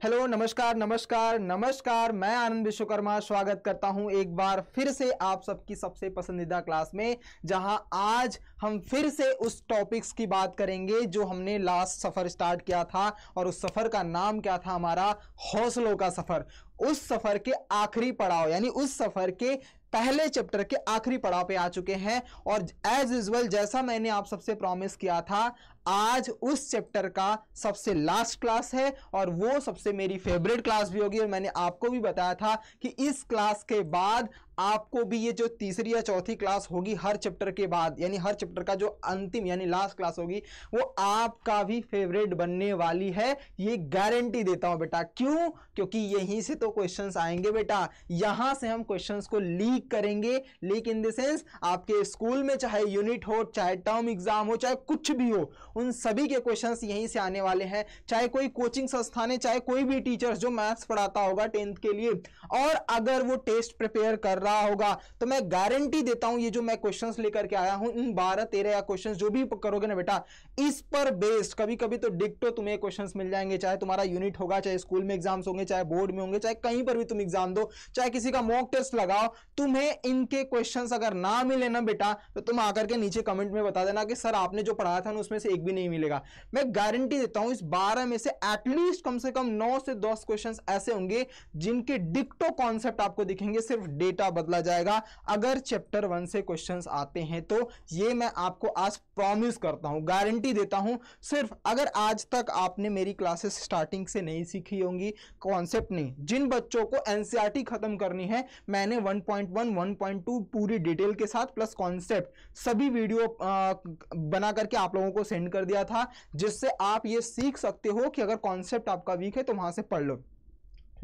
Hello, नमस्कार नमस्कार नमस्कार। मैं आनंद विश्वकर्मा स्वागत करता हूं एक बार फिर से आप सबकी सबसे पसंदीदा क्लास में, जहां आज हम फिर से उस टॉपिक्स की बात करेंगे जो हमने लास्ट सफर स्टार्ट किया था। और उस सफर का नाम क्या था? हमारा हौसलों का सफर। उस सफर के आखिरी पड़ाव यानी उस सफर के पहले चैप्टर के आखिरी पड़ाव पे आ चुके हैं। और एज यूजुअल जैसा मैंने आप सबसे प्रॉमिस किया था, आज उस चैप्टर का सबसे लास्ट क्लास है और वो सबसे मेरी फेवरेट क्लास भी होगी। और मैंने आपको भी बताया था कि इस क्लास के बाद आपको भी ये जो तीसरी या चौथी क्लास होगी हर चैप्टर के बाद, यानी हर चैप्टर का जो अंतिम यानी लास्ट क्लास होगी, वो आपका भी फेवरेट बनने वाली है। ये गारंटी देता हूं बेटा। क्यों? क्योंकि यहीं से तो क्वेश्चंस आएंगे बेटा। यहां से हम क्वेश्चंस को लीक करेंगे। लीक इन द सेंस, आपके स्कूल में चाहे यूनिट हो, चाहे टर्म एग्जाम हो, चाहे कुछ भी हो, उन सभी के क्वेश्चंस यहीं से आने वाले हैं। चाहे कोई कोचिंग संस्थान है, चाहे कोई भी टीचर जो मैथ्स पढ़ाता होगा 10th के लिए, और अगर वो टेस्ट प्रिपेयर कर रहा होगा, तो मैं गारंटी देता हूं ये जो मैं क्वेश्चंस लेकर के आया हूं, इन 12-13 क्वेश्चंस जो भी करोगे ना बेटा, इस पर बेस्ड कभी कभी तो डिक्टो तुम्हें क्वेश्चंस मिल जाएंगे। चाहे तुम्हारा यूनिट होगा, चाहे स्कूल में एग्जाम्स होंगे, चाहे बोर्ड में होंगे, चाहे कहीं पर भी तुम एग्जाम दो, चाहे किसी का मॉक टेस्ट लगाओ, तुम्हें इनके क्वेश्चंस अगर ना मिले ना बेटा, तो तुम आकर के नीचे कमेंट में बता देना कि सर आपने जो पढ़ाया था ना उसमें से एक भी नहीं मिलेगा। मैं गारंटी देता हूं इस 12 में से एटलीस्ट कम से कम 9 से 10 क्वेश्चंस ऐसे होंगे जिनके डिक्टो कॉन्सेप्ट आपको दिखेंगे, सिर्फ डेटा बदला जाएगा अगर चैप्टर 1 से क्वेश्चंस आते हैं तो। ये मैं आपको आज प्रॉमिस करता हूं, गारंटी देता हूं। सिर्फ अगर आज तक आपने मेरी क्लासेस स्टार्टिंग से नहीं सीखी होंगी, कॉन्सेप्ट नहीं, जिन बच्चों को एनसीईआरटी खत्म करनी है, मैंने 1.1 1.2 पूरी डिटेल के साथ प्लस कॉन्सेप्ट सभी वीडियो बना करके आप लोगों को सेंड कर दिया था, जिससे आप ये सीख सकते हो कि अगर कॉन्सेप्ट आपका वीक है तो वहां से पढ़ लो।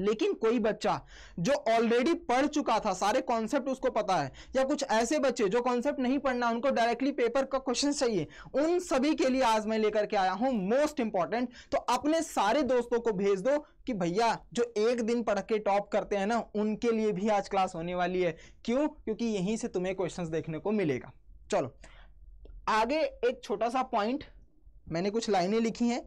लेकिन कोई बच्चा जो ऑलरेडी पढ़ चुका था, सारे कॉन्सेप्ट उसको पता है, या कुछ ऐसे बच्चे जो कॉन्सेप्ट नहीं पढ़ना, उनको डायरेक्टली पेपर का क्वेश्चन चाहिए, उन सभी के लिए आज मैं लेकर के आया हूं मोस्ट इंपॉर्टेंट। तो अपने सारे दोस्तों को भेज दो कि भैया जो एक दिन पढ़ के टॉप करते हैं ना, उनके लिए भी आज क्लास होने वाली है। क्यों? क्योंकि यहीं से तुम्हें क्वेश्चंस देखने को मिलेगा। चलो आगे एक छोटा सा पॉइंट, मैंने कुछ लाइनें लिखी हैं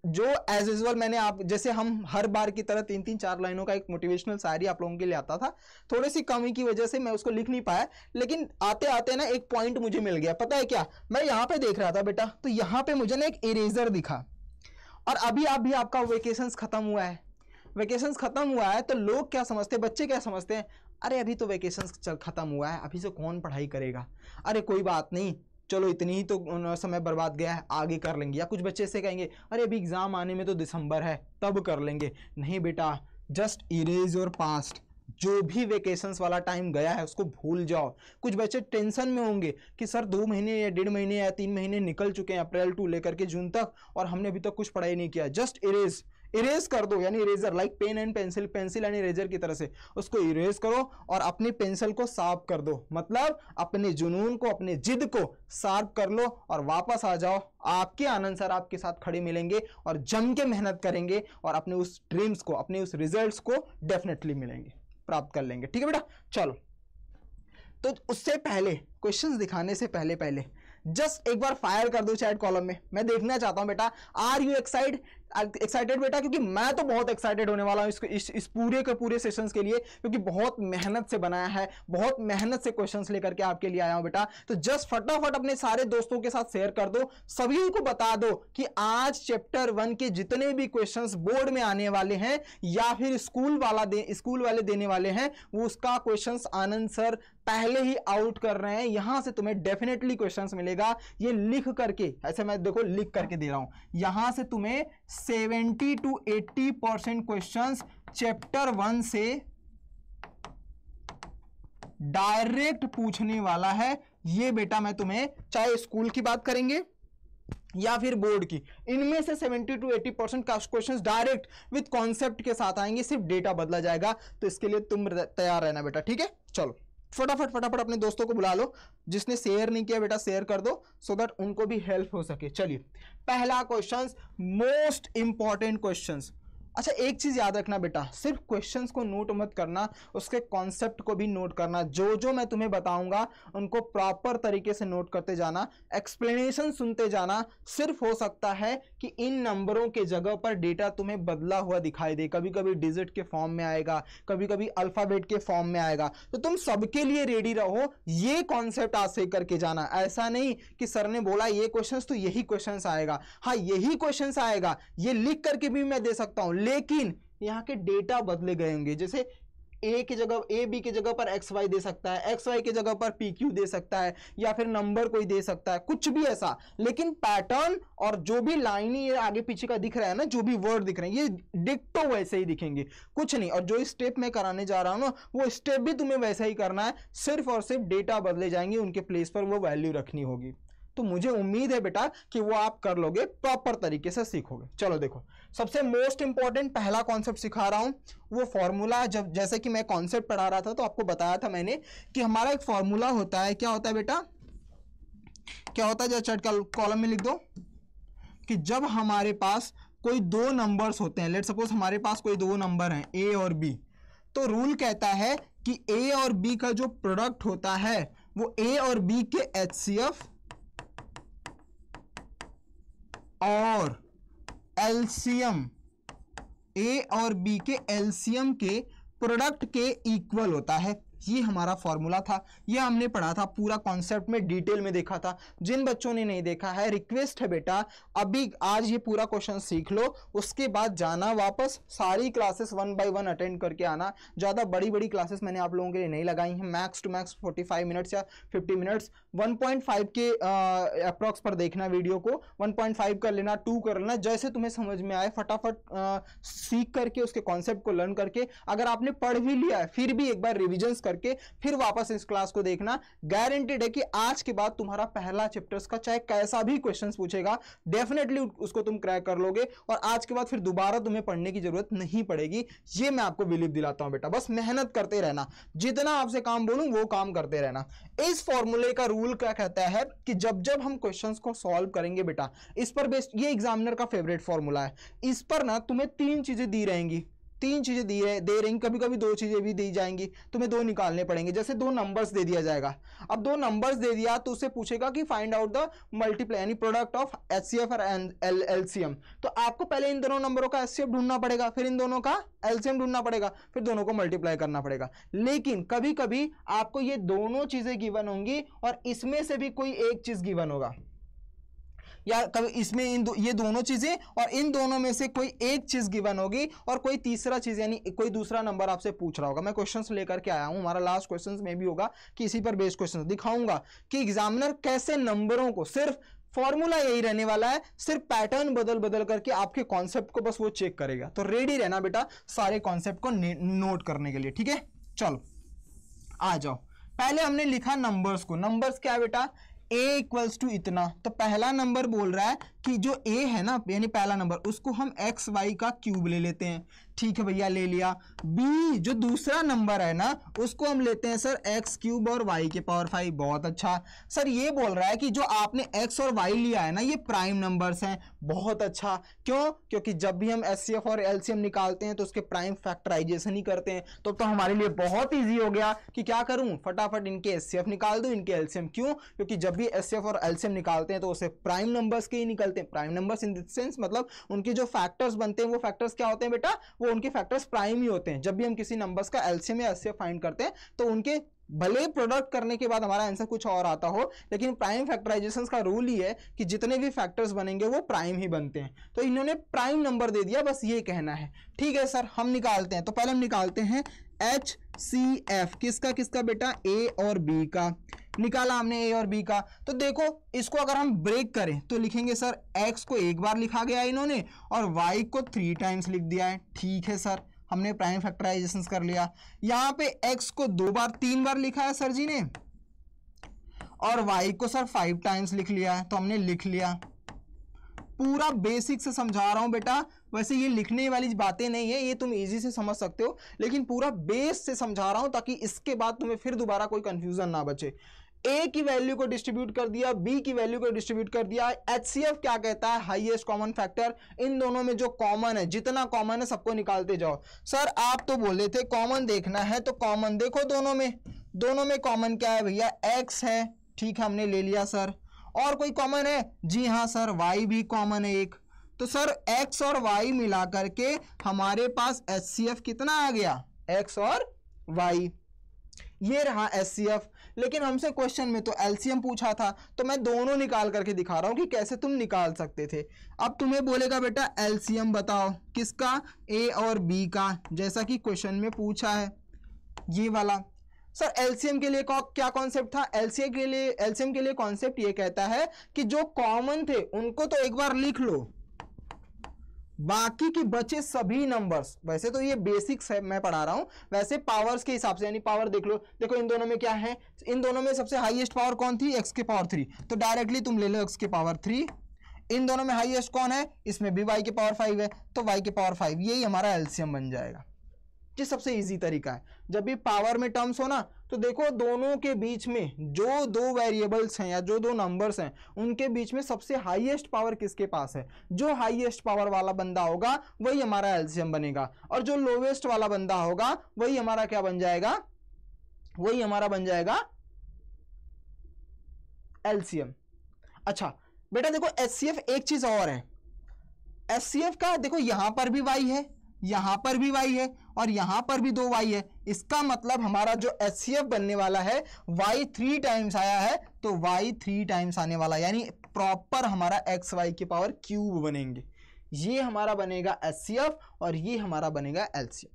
जो एज यूजुअल मैंने आप जैसे हम हर बार की तरह 3-4 लाइनों का एक मोटिवेशनल शायरी आप लोगों के लिए आता था। थोड़ी सी कमी की वजह से मैं उसको लिख नहीं पाया, लेकिन आते आते ना एक पॉइंट मुझे मिल गया। पता है क्या? मैं यहां पे देख रहा था बेटा, तो यहां पे मुझे ना एक इरेजर दिखा। और अभी आपका वेकेशंस खत्म हुआ है। वेकेशंस खत्म हुआ है तो लोग क्या समझते हैं, बच्चे क्या समझते हैं, अरे अभी तो वेकेशंस खत्म हुआ है, अभी से कौन पढ़ाई करेगा, अरे कोई बात नहीं, चलो इतनी ही तो समय बर्बाद गया है, आगे कर लेंगे। या कुछ बच्चे से कहेंगे अरे अभी एग्जाम आने में तो दिसंबर है, तब कर लेंगे। नहीं बेटा, जस्ट इरेज योर पास्ट। जो भी वेकेशंस वाला टाइम गया है उसको भूल जाओ। कुछ बच्चे टेंशन में होंगे कि सर 2 महीने या 1.5 महीने या 3 महीने निकल चुके हैं, अप्रैल टू लेकर के जून तक, और हमने अभी तक कुछ पढ़ाई नहीं किया। जस्ट इरेज कर दो, यानी eraser, like pen and pencil and eraser की तरह से उसको इरेज करो और अपनी पेंसिल को साफ कर दो। मतलब अपने जुनून को, अपने जिद को साफ कर लो और वापस आ जाओ। आपके आनंद सर आपके साथ खड़े मिलेंगे और जम के मेहनत करेंगे और अपने उस ड्रीम्स को, अपने उस रिजल्ट्स को डेफिनेटली मिलेंगे, प्राप्त कर लेंगे। ठीक है बेटा? चलो, तो उससे पहले क्वेश्चंस दिखाने से पहले जस्ट एक बार फायर कर दो चैट कॉलम में। मैं देखना चाहता हूं बेटा, आर यू एक्साइटेड बेटा? क्योंकि मैं तो बहुत एक्साइटेड होने वाला हूं इस पूरे के पूरे सेशंस के लिए, क्योंकि बहुत मेहनत से बनाया है, बहुत मेहनत से क्वेश्चंस लेकर के आपके लिए आया हूं बेटा। तो जस्ट फटाफट अपने सारे दोस्तों के साथ शेयर कर दो, सभी को बता दो कि आज चैप्टर 1 के जितने भी क्वेश्चंस बोर्ड में आने वाले हैं या फिर स्कूल वाले देने वाले हैं, वो उसका क्वेश्चंस आनंद सर पहले ही आउट कर रहे हैं। यहां से तुम्हें डेफिनेटली क्वेश्चंस मिलेगा। ये लिख करके, ऐसे मैं देखो लिख करके दे रहा हूं, यहां से तुम्हें 70 to 80% क्वेश्चंस चैप्टर 1 से डायरेक्ट पूछने वाला है। ये बेटा मैं तुम्हें, चाहे स्कूल की बात करेंगे या फिर बोर्ड की, इनमें से 70 to 80% questions direct with concept के साथ आएंगे, सिर्फ डेटा बदला जाएगा। तो इसके लिए तुम तैयार रहना बेटा। ठीक है? चलो फटाफट अपने दोस्तों को बुला लो, जिसने शेयर नहीं किया बेटा शेयर कर दो, सो दैट उनको भी हेल्प हो सके। चलिए पहला क्वेश्चन, मोस्ट इंपॉर्टेंट क्वेश्चंस, अच्छा एक चीज याद रखना बेटा, सिर्फ क्वेश्चंस को नोट मत करना, उसके कॉन्सेप्ट को भी नोट करना। जो जो मैं तुम्हें बताऊंगा उनको प्रॉपर तरीके से नोट करते जाना, एक्सप्लेनेशन सुनते जाना। सिर्फ हो सकता है कि इन नंबरों के जगह पर डेटा तुम्हें बदला हुआ दिखाई दे, कभी कभी डिजिट के फॉर्म में आएगा, कभी कभी अल्फाबेट के फॉर्म में आएगा, तो तुम सबके लिए रेडी रहो। ये कॉन्सेप्ट आज से करके जाना, ऐसा नहीं कि सर ने बोला ये क्वेश्चंस तो यही क्वेश्चंस आएगा। हाँ यही क्वेश्चंस आएगा, ये लिख करके भी मैं दे सकता हूं, लेकिन यहाँ के डेटा बदले गए होंगे। जैसे ए की जगह ए बी की जगह पर एक्स वाई दे सकता है, एक्स वाई की जगह पर पी क्यू दे सकता है, या फिर नंबर कोई दे सकता है, कुछ भी ऐसा। लेकिन पैटर्न और जो भी लाइन ये आगे पीछे का दिख रहा है ना, जो भी वर्ड दिख रहे हैं, ये डिक्टो वैसे ही दिखेंगे, कुछ नहीं। और जो स्टेप मैं कराने जा रहा हूं ना, वो स्टेप भी तुम्हें वैसा ही करना है, सिर्फ और सिर्फ डेटा बदले जाएंगे, उनके प्लेस पर वो वैल्यू रखनी होगी। तो मुझे उम्मीद है बेटा कि वो आप कर लोगे, प्रॉपर तरीके से सीखोगे। चलो देखो, सबसे मोस्ट इंपॉर्टेंट पहला कॉन्सेप्ट सिखा रहा हूं, वो फॉर्मूला। जब जैसे कि मैं कॉन्सेप्ट पढ़ा रहा था तो आपको बताया था मैंने कि हमारा एक फॉर्मूला होता है। क्या होता है बेटा, क्या होता है, जब चैट कॉलम में लिख दो कि जब हमारे पास कोई दो नंबर्स होते हैं, लेट सपोज हमारे पास कोई दो नंबर हैं ए और बी, तो रूल कहता है कि ए और बी का जो प्रोडक्ट होता है वो ए और बी के एचसीएफ और एलसीएम, ए और बी के एलसीएम के प्रोडक्ट के इक्वल होता है। ये हमारा फॉर्मूला था, ये हमने पढ़ा था, पूरा कॉन्सेप्ट में डिटेल में देखा था। जिन बच्चों ने नहीं देखा है, रिक्वेस्ट है बेटा अभी आज ये पूरा क्वेश्चन सीख लो, उसके बाद जाना वापस, सारी क्लासेस 1 बाय 1 अटेंड करके आना। ज़्यादा बड़ी बड़ी क्लासेस मैंने आप लोगों के लिए नहीं लगाई हैं, मैक्स टू मैक्स 45 मिनट्स या 50 मिनट्स। 1.5 के अप्रॉक्स पर देखना वीडियो को, 1.5 कर लेना, 2 कर लेना, जैसे तुम्हें समझ में आए फटाफट सीख करके उसके कॉन्सेप्ट को लर्न करके। अगर आपने पढ़ भी लिया है फिर भी एक बार रिविजन करके फिर वापस इस क्लास को देखना। गारंटेड है कि आज के बाद तुम्हारा पहला चैप्टर्स का चाहे कैसा भी क्वेश्चंस पूछेगा, डेफिनेटली उसको तुम क्रैक कर लोगे, और आज के बाद फिर दोबारा तुम्हें पढ़ने की जरूरत नहीं पड़ेगी। ये मैं आपको बिलीव दिलाता हूं बेटा, बस मेहनत करते रहना, जितना आपसे काम बोलूं वो काम करते रहना। इस फॉर्मूले का रूल क्या कहता है कि जब जब हम क्वेश्चंस को सॉल्व करेंगे बेटा, इस पर बेस्ड, ये एग्जामिनर का फेवरेट फॉर्मूला है, इस पर ना तुम्हें 3 चीजें दी रहेंगी, 3 चीजें दे रहेंगी, कभी कभी 2 चीजें भी दी जाएंगी, तुम्हें 2 निकालने पड़ेंगे। जैसे 2 नंबर्स दे दिया जाएगा, अब 2 नंबर्स दे दिया तो उससे पूछेगा कि फाइंड आउट द मल्टीप्लाई यानी प्रोडक्ट ऑफ एचसीएफ और एलसीएम। तो आपको पहले इन दोनों नंबरों का एचसीएफ ढूंढना पड़ेगा, फिर इन दोनों का एलसीएम ढूंढना पड़ेगा, फिर दोनों को मल्टीप्लाई करना पड़ेगा। लेकिन कभी कभी आपको ये दोनों चीजें गिवन होंगी और इसमें से भी कोई एक चीज गिवन होगा, या कभी इसमें ये दोनों चीजें और इन दोनों में से कोई एक चीज गिवन होगी, और कोई तीसरा चीज यानी कोई दूसरा नंबर आपसे पूछ रहा होगा। मैं क्वेश्चंस लेकर के आया हूं, हमारा लास्ट क्वेश्चंस में भी होगा कि इसी पर बेस्ड क्वेश्चंस दिखाऊंगा कि एग्जामिनर कैसे नंबरों को, सिर्फ फॉर्मूला यही रहने वाला है, सिर्फ पैटर्न बदल बदल करके आपके कॉन्सेप्ट को बस वो चेक करेगा। तो रेडी रहना बेटा सारे कॉन्सेप्ट को नोट करने के लिए, ठीक है। चलो आ जाओ, पहले हमने लिखा नंबर्स को। नंबर्स क्या है बेटा, a इक्वल्स टू इतना। तो पहला नंबर बोल रहा है कि जो a है ना, यानी पहला नंबर, उसको हम एक्स वाई का क्यूब ले लेते हैं। ठीक है भैया, ले लिया। b जो दूसरा नंबर है ना, उसको हम लेते हैं सर एक्स क्यूब और y के पावर 5। बहुत अच्छा। सर ये बोल रहा है कि जो आपने x और y लिया है ना, ये प्राइम नंबर्स हैं। बहुत अच्छा। क्यों? क्योंकि जब भी हम एचसीएफ और एलसीएम निकालते हैं तो उसके प्राइम फैक्टराइजेशन ही करते हैं। तो हमारे लिए बहुत ईजी हो गया कि क्या करूं, फटाफट इनके एचसीएफ निकाल दूं, इनके एलसीएम। क्यों? क्योंकि जब भी एचसीएफ और एलसीएम निकालते हैं तो उसे प्राइम नंबर्स के ही निकलते हैं। Prime numbers in the sense मतलब उनके जो फैक्टर्स बनते हैं वो फैक्टर्स क्या होते हैं बेटा, वो उनके फैक्टर्स प्राइम ही होते हैं। जब भी हम किसी नंबर्स का एलसीएम या एचसीएफ फाइंड करते हैं तो उनके भले प्रोडक्ट करने के बाद हमारा आंसर कुछ और आता हो, लेकिन प्राइम फैक्टराइजेशन का रूल ही है कि जितने भी फैक्टर्स बनेंगे वो प्राइम ही बनते हैं। तो इन्होंने प्राइम नंबर दे दिया, बस ये कहना है। ठीक है सर, हम निकालते हैं। तो पहले हम निकालते हैं HCF, किसका किसका बेटा, A और B का। निकाला हमने A और B का। तो देखो इसको अगर हम ब्रेक करें तो लिखेंगे सर X को एक बार लिखा गया इन्होंने और Y को 3 टाइम्स लिख दिया है। ठीक है सर, हमने प्राइम फैक्टराइजेशन कर लिया। यहां पे x को 3 बार लिखा है सर जी ने, और y को सर 5 टाइम्स लिख लिया है। तो हमने लिख लिया। पूरा बेसिक से समझा रहा हूं बेटा, वैसे ये लिखने वाली बातें नहीं है, ये तुम इजी से समझ सकते हो, लेकिन पूरा बेस से समझा रहा हूं ताकि इसके बाद तुम्हें फिर दोबारा कोई कंफ्यूजन ना बचे। ए की वैल्यू को डिस्ट्रीब्यूट कर दिया, बी की वैल्यू को डिस्ट्रीब्यूट कर दिया। एचसीएफ क्या कहता है, हाईएस्ट कॉमन फैक्टर। इन दोनों में जो कॉमन है, जितना कॉमन है सबको निकालते जाओ। सर आप तो बोले थे कॉमन देखना है, तो कॉमन देखो दोनों में कॉमन क्या है भैया, एक्स है, ठीक है हमने ले लिया सर। और कोई कॉमन है, जी हाँ सर वाई भी कॉमन है एक। तो सर एक्स और वाई मिला करके हमारे पास एचसीएफ कितना आ गया, एक्स और वाई, ये रहा एचसीएफ। लेकिन हमसे क्वेश्चन में तो एलसीएम पूछा था, तो मैं दोनों निकाल करके दिखा रहा हूं कि कैसे तुम निकाल सकते थे। अब तुम्हें बोलेगा बेटा एलसीएम बताओ, किसका, ए और बी का, जैसा कि क्वेश्चन में पूछा है ये वाला। सर एलसीएम के लिए क्या कॉन्सेप्ट था, एलसीएम के लिए कॉन्सेप्ट ये कहता है कि जो कॉमन थे उनको तो एक बार लिख लो, बाकी के बचे सभी नंबर्स, वैसे तो ये बेसिक्स है मैं पढ़ा रहा हूं, वैसे पावर्स के हिसाब से, यानी पावर देख लो, देखो इन दोनों में क्या है, इन दोनों में सबसे हाईएस्ट पावर कौन थी, x के पावर 3, तो डायरेक्टली तुम ले लो x के पावर 3। इन दोनों में हाईएस्ट कौन है, इसमें भी y के पावर 5 है, तो y के पावर 5, यही हमारा एलसीएम बन जाएगा। ये सबसे इजी तरीका है। जब भी पावर में टर्म्स हो ना, तो देखो दोनों के बीच में जो दो वेरिएबल्स हैं या जो दो नंबर्स हैं, उनके बीच में सबसे हाईएस्ट पावर किसके पास है, जो हाईएस्ट पावर वाला बंदा होगा वही हमारा एलसीएम बनेगा, और जो लोवेस्ट वाला बंदा होगा वही हमारा क्या बन जाएगा, वही हमारा बन जाएगा एलसीएम। अच्छा बेटा देखो एचसीएफ एक चीज और है, एचसीएफ का देखो यहां पर भी y है, यहां पर भी y है, और यहां पर भी 2y है। इसका मतलब हमारा जो एचसीएफ बनने वाला है y 3 टाइम्स आया है, तो y 3 टाइम्स आने वाला, यानी प्रॉपर हमारा एक्स वाई के पावर क्यूब बनेंगे। ये हमारा बनेगा एचसीएफ और ये हमारा बनेगा एलसीएम।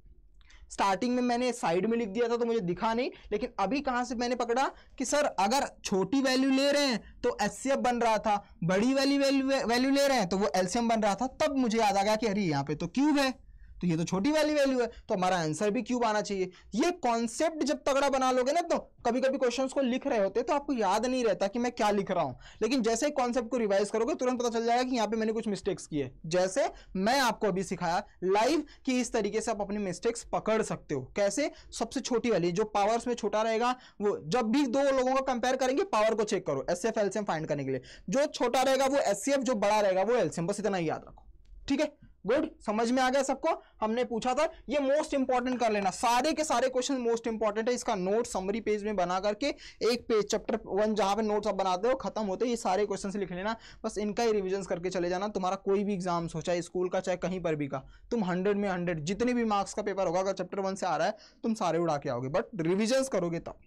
स्टार्टिंग में मैंने साइड में लिख दिया था तो मुझे दिखा नहीं, लेकिन अभी कहां से मैंने पकड़ा कि सर अगर छोटी वैल्यू ले रहे हैं तो एचसीएफ बन रहा था, बड़ी वैल्यू ले रहे हैं तो वो एलसीएम बन रहा था। तब मुझे याद आ गया कि अरे यहाँ पे तो क्यूब है, तो ये तो छोटी वाली वैल्यू है, तो हमारा आंसर भी क्यूब आना चाहिए। ये कॉन्सेप्ट जब तगड़ा बना लोगे ना, तो कभी कभी क्वेश्चंस को लिख रहे होते तो आपको याद नहीं रहता कि मैं क्या लिख रहा हूं, लेकिन जैसे ही कॉन्सेप्ट को रिवाइज करोगे तुरंत पता चल जाएगा कि यहाँ पे मैंने कुछ मिस्टेक्स किए। जैसे मैं आपको अभी सिखाया लाइव कि इस तरीके से आप अपनी मिस्टेक्स पकड़ सकते हो। कैसे, सबसे छोटी वाली जो पावर्स में छोटा रहेगा, वो जब भी दो लोगों को कंपेयर करेंगे पावर को चेक करो एचसीएफ एलसीएम फाइंड करने के लिए, जो छोटा रहेगा वो एचसीएफ, जो बड़ा रहेगा वो एलसीएम, बस इतना ही याद रखो। ठीक है, गुड, समझ में आ गया सबको। हमने पूछा था, ये मोस्ट इंपॉर्टेंट कर लेना, सारे के सारे क्वेश्चन मोस्ट इंपॉर्टेंट है। इसका नोट समरी पेज में बना करके एक पेज चैप्टर 1 जहां पे नोट्स आप बनाते हो खत्म होते ये सारे क्वेश्चन से लिख लेना, बस इनका ही रिविजन करके चले जाना। तुम्हारा कोई भी एग्जाम हो, चाहे स्कूल का चाहे कहीं पर भी का, तुम 100 में 100 जितने भी मार्क्स का पेपर होगा, अगर चैप्टर 1 से आ रहा है तुम सारे उड़ा के आओगे, बट रिविजन करोगे तब।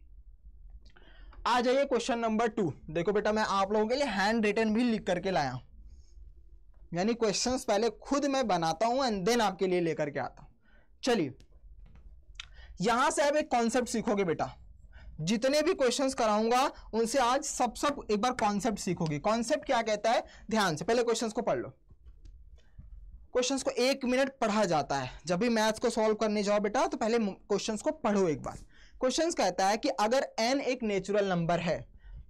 आ जाइए क्वेश्चन नंबर 2। देखो बेटा मैं आप लोगों के लिए हैंड रिटन भी लिख करके लाया, यानी क्वेश्चंस पहले खुद मैं बनाता हूं एंड देन आपके लिए लेकर के आता हूं। चलिए यहां से आप एक कॉन्सेप्ट सीखोगे बेटा, जितने भी क्वेश्चंस कराऊंगा उनसे आज सब एक बार कॉन्सेप्ट सीखोगे। कॉन्सेप्ट क्या कहता है, ध्यान से पहले क्वेश्चंस को पढ़ लो। क्वेश्चंस को 1 मिनट पढ़ा जाता है, जब भी मैथ्स को सॉल्व करने जाओ बेटा तो पहले क्वेश्चंस को पढ़ो एक बार। क्वेश्चंस कहता है कि अगर n एक नेचुरल नंबर है,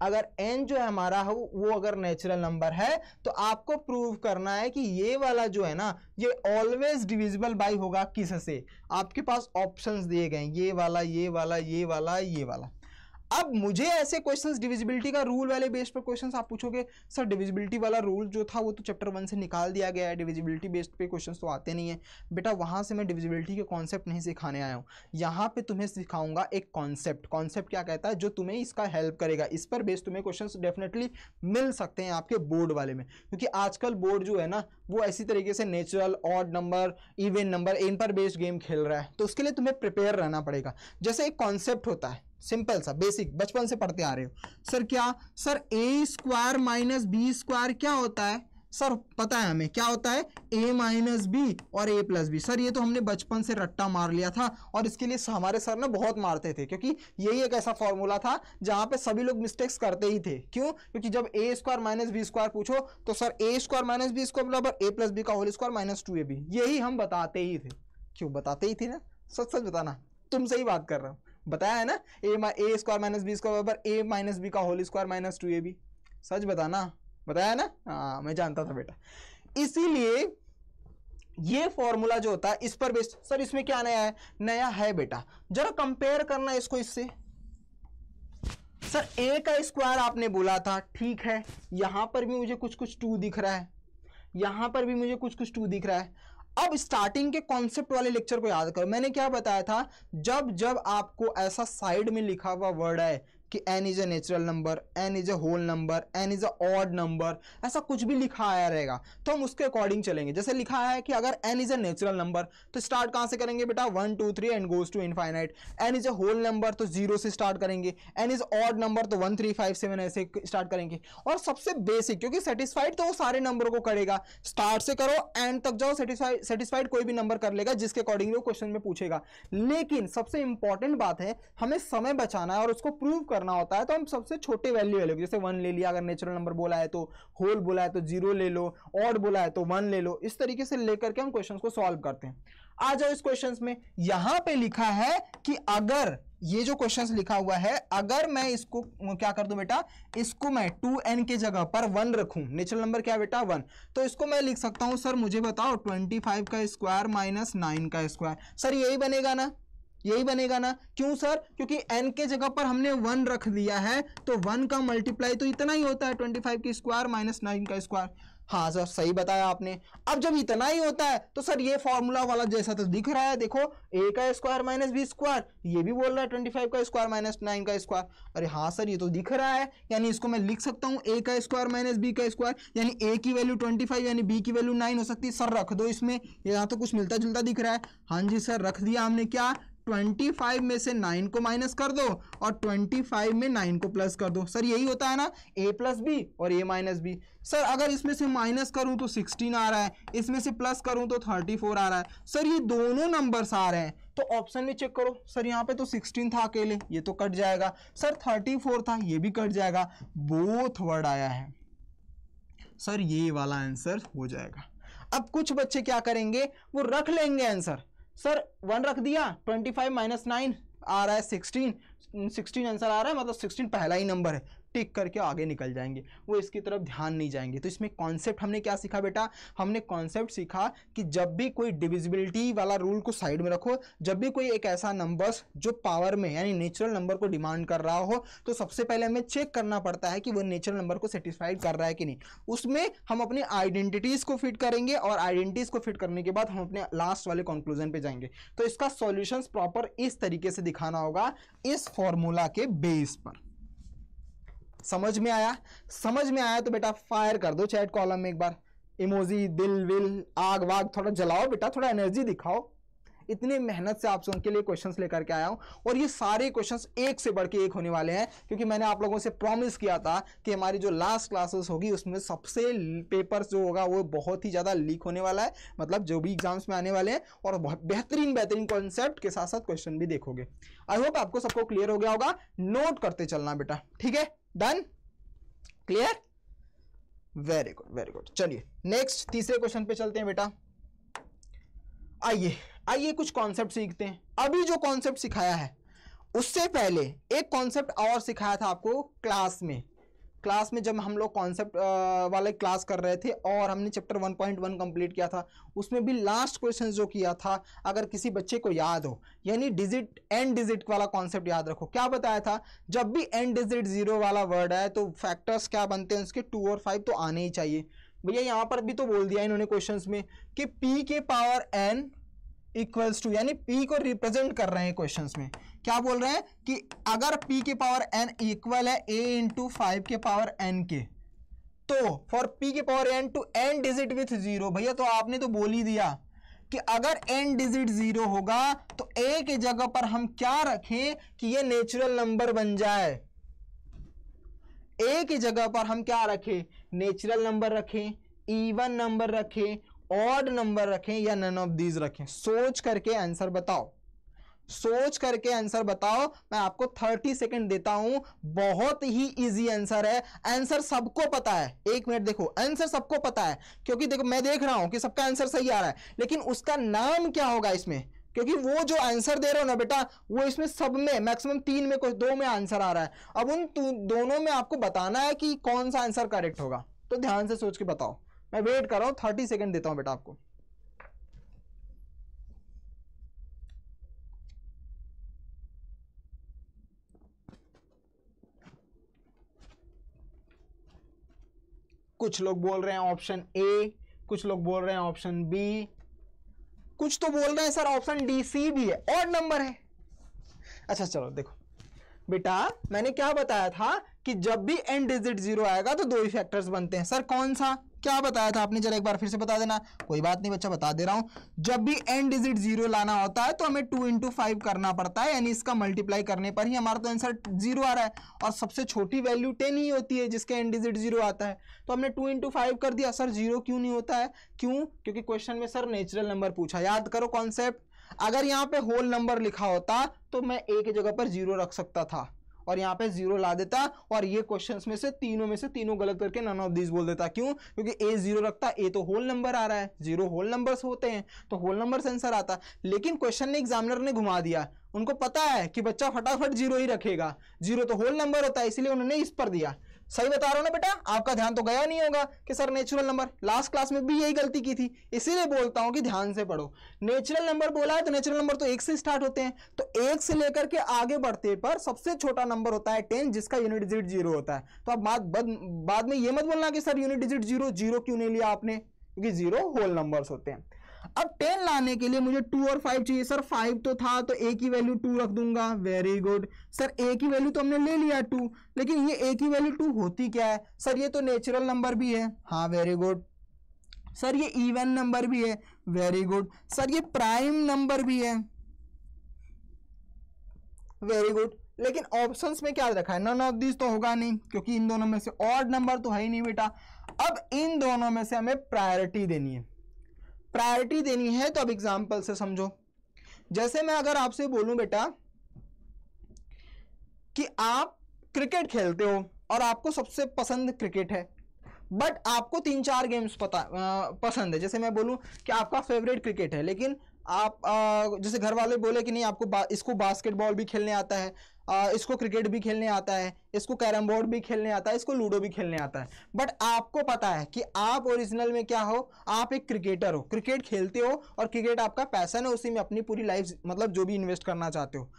अगर n जो है हमारा वो अगर नेचुरल नंबर है, तो आपको प्रूव करना है कि ये वाला जो है ना, ये ऑलवेज डिविजिबल बाय होगा किससे। आपके पास ऑप्शंस दिए गए, ये वाला, ये वाला, ये वाला, ये वाला। अब मुझे ऐसे क्वेश्चंस डिविजिबिलिटी का रूल वाले बेस्ड पर क्वेश्चंस आप पूछोगे, सर डिविजिबिलिटी वाला रूल जो था वो तो चैप्टर 1 से निकाल दिया गया है, डिविजिबिलिटी बेस्ड पे क्वेश्चंस तो आते नहीं है। बेटा वहां से मैं डिविजिबिलिटी के कॉन्सेप्ट नहीं सिखाने आया हूँ, यहाँ पे तुम्हें सिखाऊंगा एक कॉन्सेप्ट। कॉन्सेप्ट क्या कहता है, जो तुम्हें इसका हेल्प करेगा, इस पर बेस्ड तुम्हें क्वेश्चंस डेफिनेटली मिल सकते हैं आपके बोर्ड वाले में, क्योंकि आजकल बोर्ड जो है ना वो ऐसी तरीके से natural, odd number, even number, इन पर बेस्ड गेम खेल रहा है, तो उसके लिए तुम्हें प्रिपेयर रहना पड़ेगा। जैसे एक कॉन्सेप्ट होता है सिंपल सा बेसिक, बचपन से पढ़ते आ रहे हो, सर क्या, सर ए स्क्वायर माइनस बी स्क्वायर क्या होता है, सर पता है हमें क्या होता है, a माइनस बी और a प्लस बी। सर ये तो हमने बचपन से रट्टा मार लिया था, और इसके लिए हमारे सर ना बहुत मारते थे, क्योंकि यही एक ऐसा फॉर्मूला था जहां पे सभी लोग मिस्टेक्स करते ही थे। क्यों, क्योंकि जब a square minus B square पूछो तो sir a square minus B square बराबर a प्लस बी का होल स्क्वायर माइनस 2ab, यही हम बताते ही थे। क्यों बताते ही थे ना, सच सच बताना, तुमसे ही बात कर रहा हूँ, बताया है ना, ए स्क्वायर माइनस बी स्क्वायर बराबर a माइनस बी का होल स्क्वायर माइनस 2ab, सच बताना, बताया ना। हाँ मैं जानता था बेटा, इसीलिए ये फॉर्मूला जो होता है इस पर बेस्ड। सर इसमें क्या नया है, नया है बेटा, जरा कंपेयर करना इसको इससे। सर a का स्क्वायर आपने बोला था, ठीक है, यहां पर भी मुझे कुछ कुछ 2 दिख रहा है, यहां पर भी मुझे कुछ कुछ 2 दिख रहा है। अब स्टार्टिंग के कॉन्सेप्ट वाले लेक्चर को याद करो, मैंने क्या बताया था, जब जब आपको ऐसा साइड में लिखा हुआ वर्ड है कि n is a natural number, n is a whole number, n is a odd number, ऐसा कुछ भी लिखा आया रहेगा तो हम उसके अकॉर्डिंग चलेंगे। जैसे लिखा है कि अगर n is a natural number तो स्टार्ट कहां से करेंगे बेटा, 1 2 3 and goes to infinite. n is a whole number तो 0 से स्टार्ट करेंगे, n इज ऑड नंबर तो 1 3 5 7 ऐसे स्टार्ट करेंगे। और सबसे बेसिक, क्योंकि सेटिस्फाइड तो वो सारे नंबरों को करेगा, स्टार्ट से करो एंड तक जाओ, सेटिस्फाइड कोई भी नंबर कर लेगा जिसके अकॉर्डिंग वो क्वेश्चन में पूछेगा। लेकिन सबसे इंपॉर्टेंट बात है, हमें समय बचाना है और उसको प्रूव करना होता है, तो हम सबसे छोटे वैल्यू ले लो, जैसे 1 ले लिया, अगर नेचुरल नंबर बोला है तो, होल बोला है तो 0 ले लो, ऑड बोला है तो 1 ले लो, इस तरीके से लेकर के हम क्वेश्चंस को सॉल्व करते हैं। आ जाओ इस क्वेश्चंस में, यहां पे लिखा है कि अगर ये जो क्वेश्चंस लिखा हुआ है, अगर मैं इसको क्या कर दूं बेटा, इसको मैं 2n के जगह पर 1 रखूं, नेचुरल नंबर क्या है बेटा 1, तो इसको मैं लिख सकता हूं, सर मुझे बताओ 25 का स्क्वायर माइनस 9 का स्क्वायर। सर यही बनेगा ना, यही बनेगा ना, क्यों सर, क्योंकि n के जगह पर हमने 1 रख दिया है, तो 1 का मल्टीप्लाई तो इतना ही होता है, 25 की स्क्वायर माइनस 9 का स्क्वायर। हाँ सर सही बताया आपने। अब जब इतना ही होता है तो सर ये फॉर्मूला वाला जैसा तो दिख रहा है, देखो a का स्क्वायर माइनस बी स्क्वायर, ये भी बोल रहा है 25 का स्क्वायर माइनस 9 का स्क्वायर। अरे हाँ सर ये तो दिख रहा है, यानी इसको मैं लिख सकता हूँ a का स्क्वायर माइनस बी का स्क्वायर, यानी a की वैल्यू 25 यानी b की वैल्यू 9 हो सकती है। सर रख दो इसमें, यहाँ तो कुछ मिलता जुलता दिख रहा है। हाँ जी सर रख दिया हमने, क्या 25 में से 9 को माइनस कर दो और 25 में 9 को प्लस कर दो। सर यही होता है ना, a प्लस बी और a माइनस बी। सर अगर इसमें से माइनस करूं तो 16 आ रहा है, इसमें से प्लस करूं तो 34 आ रहा है। सर ये दोनों नंबर्स आ रहे हैं, तो ऑप्शन में चेक करो, सर यहाँ पे तो 16 था अकेले, ये तो कट जाएगा, सर 34 था, ये भी कट जाएगा, बोथ वर्ड आया है, सर ये वाला आंसर हो जाएगा। अब कुछ बच्चे क्या करेंगे, वो रख लेंगे आंसर, सर 1 रख दिया, 25 माइनस 9 आ रहा है 16 आंसर आ रहा है, मतलब 16 पहला ही नंबर है, टिक करके आगे निकल जाएंगे, वो इसकी तरफ ध्यान नहीं जाएंगे। तो इसमें कॉन्सेप्ट हमने क्या सीखा बेटा, हमने कॉन्सेप्ट सीखा कि जब भी कोई डिविजिबिलिटी वाला रूल को साइड में रखो, जब भी कोई एक ऐसा नंबर्स जो पावर में यानी नेचुरल नंबर को डिमांड कर रहा हो, तो सबसे पहले हमें चेक करना पड़ता है कि वो नेचुरल नंबर को सेटिस्फाइड कर रहा है कि नहीं। उसमें हम अपनी आइडेंटिटीज को फिट करेंगे और आइडेंटिटीज को फिट करने के बाद हम अपने लास्ट वाले कंक्लूजन पे जाएंगे। तो इसका सॉल्यूशंस प्रॉपर इस तरीके से दिखाना होगा, इस फॉर्मूला के बेस पर। समझ में आया? समझ में आया तो बेटा फायर कर दो चैट कॉलम में एक बार, इमोजी, दिल विल, आग वाग थोड़ा जलाओ बेटा, थोड़ा एनर्जी दिखाओ। इतनी मेहनत से आप सबके लिए क्वेश्चंस लेकर के आया हूं और ये सारे क्वेश्चंस एक से बढ़ के एक होने वाले हैं, क्योंकि मैंने आप लोगों से प्रॉमिस किया था कि हमारी जो लास्ट क्लासेस होगी उसमें सबसे पेपर्स जो होगा वो बहुत ही ज़्यादा लीक होने वाला है, मतलब जो भी एग्जाम्स में आने वाले हैं, और बहुत बेहतरीन कॉन्सेप्ट के साथ साथ क्वेश्चन भी देखोगे। आई होप आपको सबको क्लियर हो गया होगा, नोट करते चलना बेटा, ठीक है? Done? Clear? Very good very good. चलिए नेक्स्ट तीसरे क्वेश्चन पे चलते हैं बेटा। आइए कुछ कॉन्सेप्ट सीखते हैं। अभी जो कॉन्सेप्ट सिखाया है उससे पहले एक कॉन्सेप्ट और सिखाया था आपको क्लास में जब हम लोग कॉन्सेप्ट वाले क्लास कर रहे थे और हमने चैप्टर 1.1 कंप्लीट किया था, उसमें भी लास्ट क्वेश्चन जो किया था, अगर किसी बच्चे को याद हो, यानी डिजिट एंड डिजिट वाला कॉन्सेप्ट याद रखो। क्या बताया था, जब भी एंड डिजिट 0 वाला वर्ड है तो फैक्टर्स क्या बनते हैं उसके, 2 और 5 तो आने ही चाहिए। भैया यहाँ पर भी तो बोल दिया इन्होंने क्वेश्चन में कि p के पावर n इक्वल्स टू, यानी p को रिप्रेजेंट कर रहे हैं क्वेश्चंस में, क्या बोल रहे हैं कि अगर p के पावर n इक्वल है a इंटू 5 के पावर n के, तो फॉर p के power n to n digit with 0, भैया तो आपने तो बोल ही दिया कि अगर n डिजिट 0 होगा तो a के जगह पर हम क्या रखें कि ये नेचुरल नंबर बन जाए। a की जगह पर हम क्या रखें, नेचुरल नंबर रखें, इवन नंबर रखें, ऑड नंबर रखें या नन ऑफ दीज रखें। सोच करके आंसर बताओ, सोच करके आंसर बताओ। मैं आपको 30 सेकंड देता हूं, बहुत ही इजी आंसर है, आंसर सबको पता है। 1 मिनट देखो, आंसर सबको पता है, क्योंकि देखो मैं देख रहा हूं कि सबका आंसर सही आ रहा है, लेकिन उसका नाम क्या होगा इसमें, क्योंकि वो जो आंसर दे रहे हो ना बेटा, वो इसमें सब में मैक्सिमम 3 में कुछ 2 में आंसर आ रहा है। अब उन दोनों में आपको बताना है कि कौन सा आंसर करेक्ट होगा, तो ध्यान से सोच के बताओ। मैं वेट कर रहा हूं, 30 सेकंड देता हूं बेटा आपको। कुछ लोग बोल रहे हैं ऑप्शन ए, कुछ लोग बोल रहे हैं ऑप्शन बी, कुछ तो बोल रहे हैं सर ऑप्शन डी, सी भी है, ऑड नंबर है। अच्छा चलो देखो बेटा, मैंने क्या बताया था कि जब भी एंड डिजिट 0 आएगा तो दो ही फैक्टर्स बनते हैं। सर कौन सा, क्या बताया था आपने, जरा एक बार फिर से बता देना। कोई बात नहीं बच्चा, बता दे रहा हूं। जब भी एंड डिजिट 0 लाना होता है तो हमें 2 into 5 करना पड़ता है, यानी इसका मल्टीप्लाई करने पर ही हमारा तो आंसर 0 आ रहा है, और सबसे छोटी वैल्यू 10 ही होती है जिसके एंड डिजिट 0 आता है। तो हमने 2 into 5 कर दिया। सर 0 क्यों नहीं होता है? क्यों? क्योंकि क्वेश्चन में सर नेचुरल नंबर पूछा। याद करो कॉन्सेप्ट, अगर यहाँ पे होल नंबर लिखा होता तो मैं ए की जगह पर 0 रख सकता था और यहाँ पे 0 ला देता, और ये क्वेश्चंस में से तीनों गलत करके नन ऑफ दिस बोल देता। क्यों? क्योंकि ए 0 रखता, ए तो होल नंबर आ रहा है, 0 होल नंबर्स होते हैं तो होल नंबर से आंसर आता। लेकिन क्वेश्चन ने एग्जामिनर ने घुमा दिया, उनको पता है कि बच्चा फटाफट 0 ही रखेगा, 0 तो होल नंबर होता है, इसलिए उन्होंने इस पर दिया। सही बता रहा हूं ना बेटा? आपका ध्यान तो गया नहीं होगा कि sir natural number, last class में भी यही गलती की थी, इसीलिए बोलता हूं कि ध्यान से पढ़ो। नेचुरल नंबर बोला है तो नेचुरल नंबर तो 1 से स्टार्ट होते हैं, तो 1 से लेकर के आगे बढ़ते पर सबसे छोटा नंबर होता है 10, जिसका यूनिट डिजिट 0 होता है। तो अब बाद में ये मत बोलना कि सर यूनिट डिजिट 0 क्यों नहीं लिया आपने, क्योंकि 0 होल नंबर्स होते हैं। अब 10 लाने के लिए मुझे 2 और 5 चाहिए। सर 5 तो था तो a की वैल्यू 2 रख दूंगा। वेरी गुड सर, a की वैल्यू तो हमने ले लिया 2, लेकिन ये a की वैल्यू 2 होती क्या है? सर ये तो नेचुरल नंबर भी है। हाँ वेरी गुड सर, ये इवन नंबर भी है। वेरी गुड सर, ये प्राइम नंबर भी है। वेरी गुड, लेकिन ऑप्शंस में क्या रखा है? नन ऑफ दिस तो होगा नहीं, क्योंकि इन दोनों में से ऑड नंबर तो है ही नहीं बेटा। अब इन दोनों में से हमें प्रायोरिटी देनी है। प्रायोरिटी देनी है तो अब एग्जांपल से समझो। जैसे मैं अगर आपसे बोलूं बेटा कि आप क्रिकेट खेलते हो और आपको सबसे पसंद क्रिकेट है, बट आपको 3-4 गेम्स पसंद है। जैसे मैं बोलूं कि आपका फेवरेट क्रिकेट है, लेकिन आप जैसे घर वाले बोले कि नहीं आपको इसको बास्केटबॉल भी खेलने आता है, इसको क्रिकेट भी खेलने आता है, इसको कैरम बोर्ड भी खेलने आता है, इसको लूडो भी खेलने आता है, बट आपको पता है कि आप ओरिजिनल में क्या हो, आप एक क्रिकेटर हो, क्रिकेट खेलते हो और क्रिकेट आपका पैशन है, उसी में अपनी पूरी लाइफ मतलब जो भी इन्वेस्ट करना चाहते हो।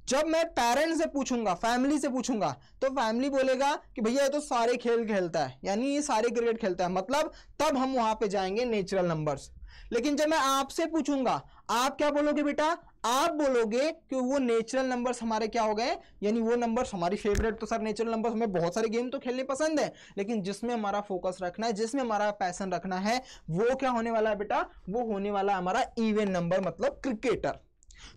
जब मैं पेरेंट्स से पूछूंगा, फैमिली से पूछूंगा, तो फैमिली बोलेगा कि भैया ये तो सारे खेल खेलता है, यानी ये सारे क्रिकेट खेलता है, मतलब तब हम वहां पे जाएंगे नेचुरल नंबर्स। लेकिन जब मैं आपसे पूछूंगा, आप क्या बोलोगे बेटा? आप बोलोगे कि वो नेचुरल नंबर्स हमारे क्या हो गए, यानी वो नंबर्स हमारी फेवरेट। तो सर नेचुरल नंबर्स, हमें बहुत सारे गेम तो खेलने पसंद है, लेकिन जिसमें हमारा फोकस रखना है, जिसमें हमारा पैशन रखना है, वो क्या होने वाला है बेटा? वो होने वाला है हमारा इवन नंबर, मतलब क्रिकेटर।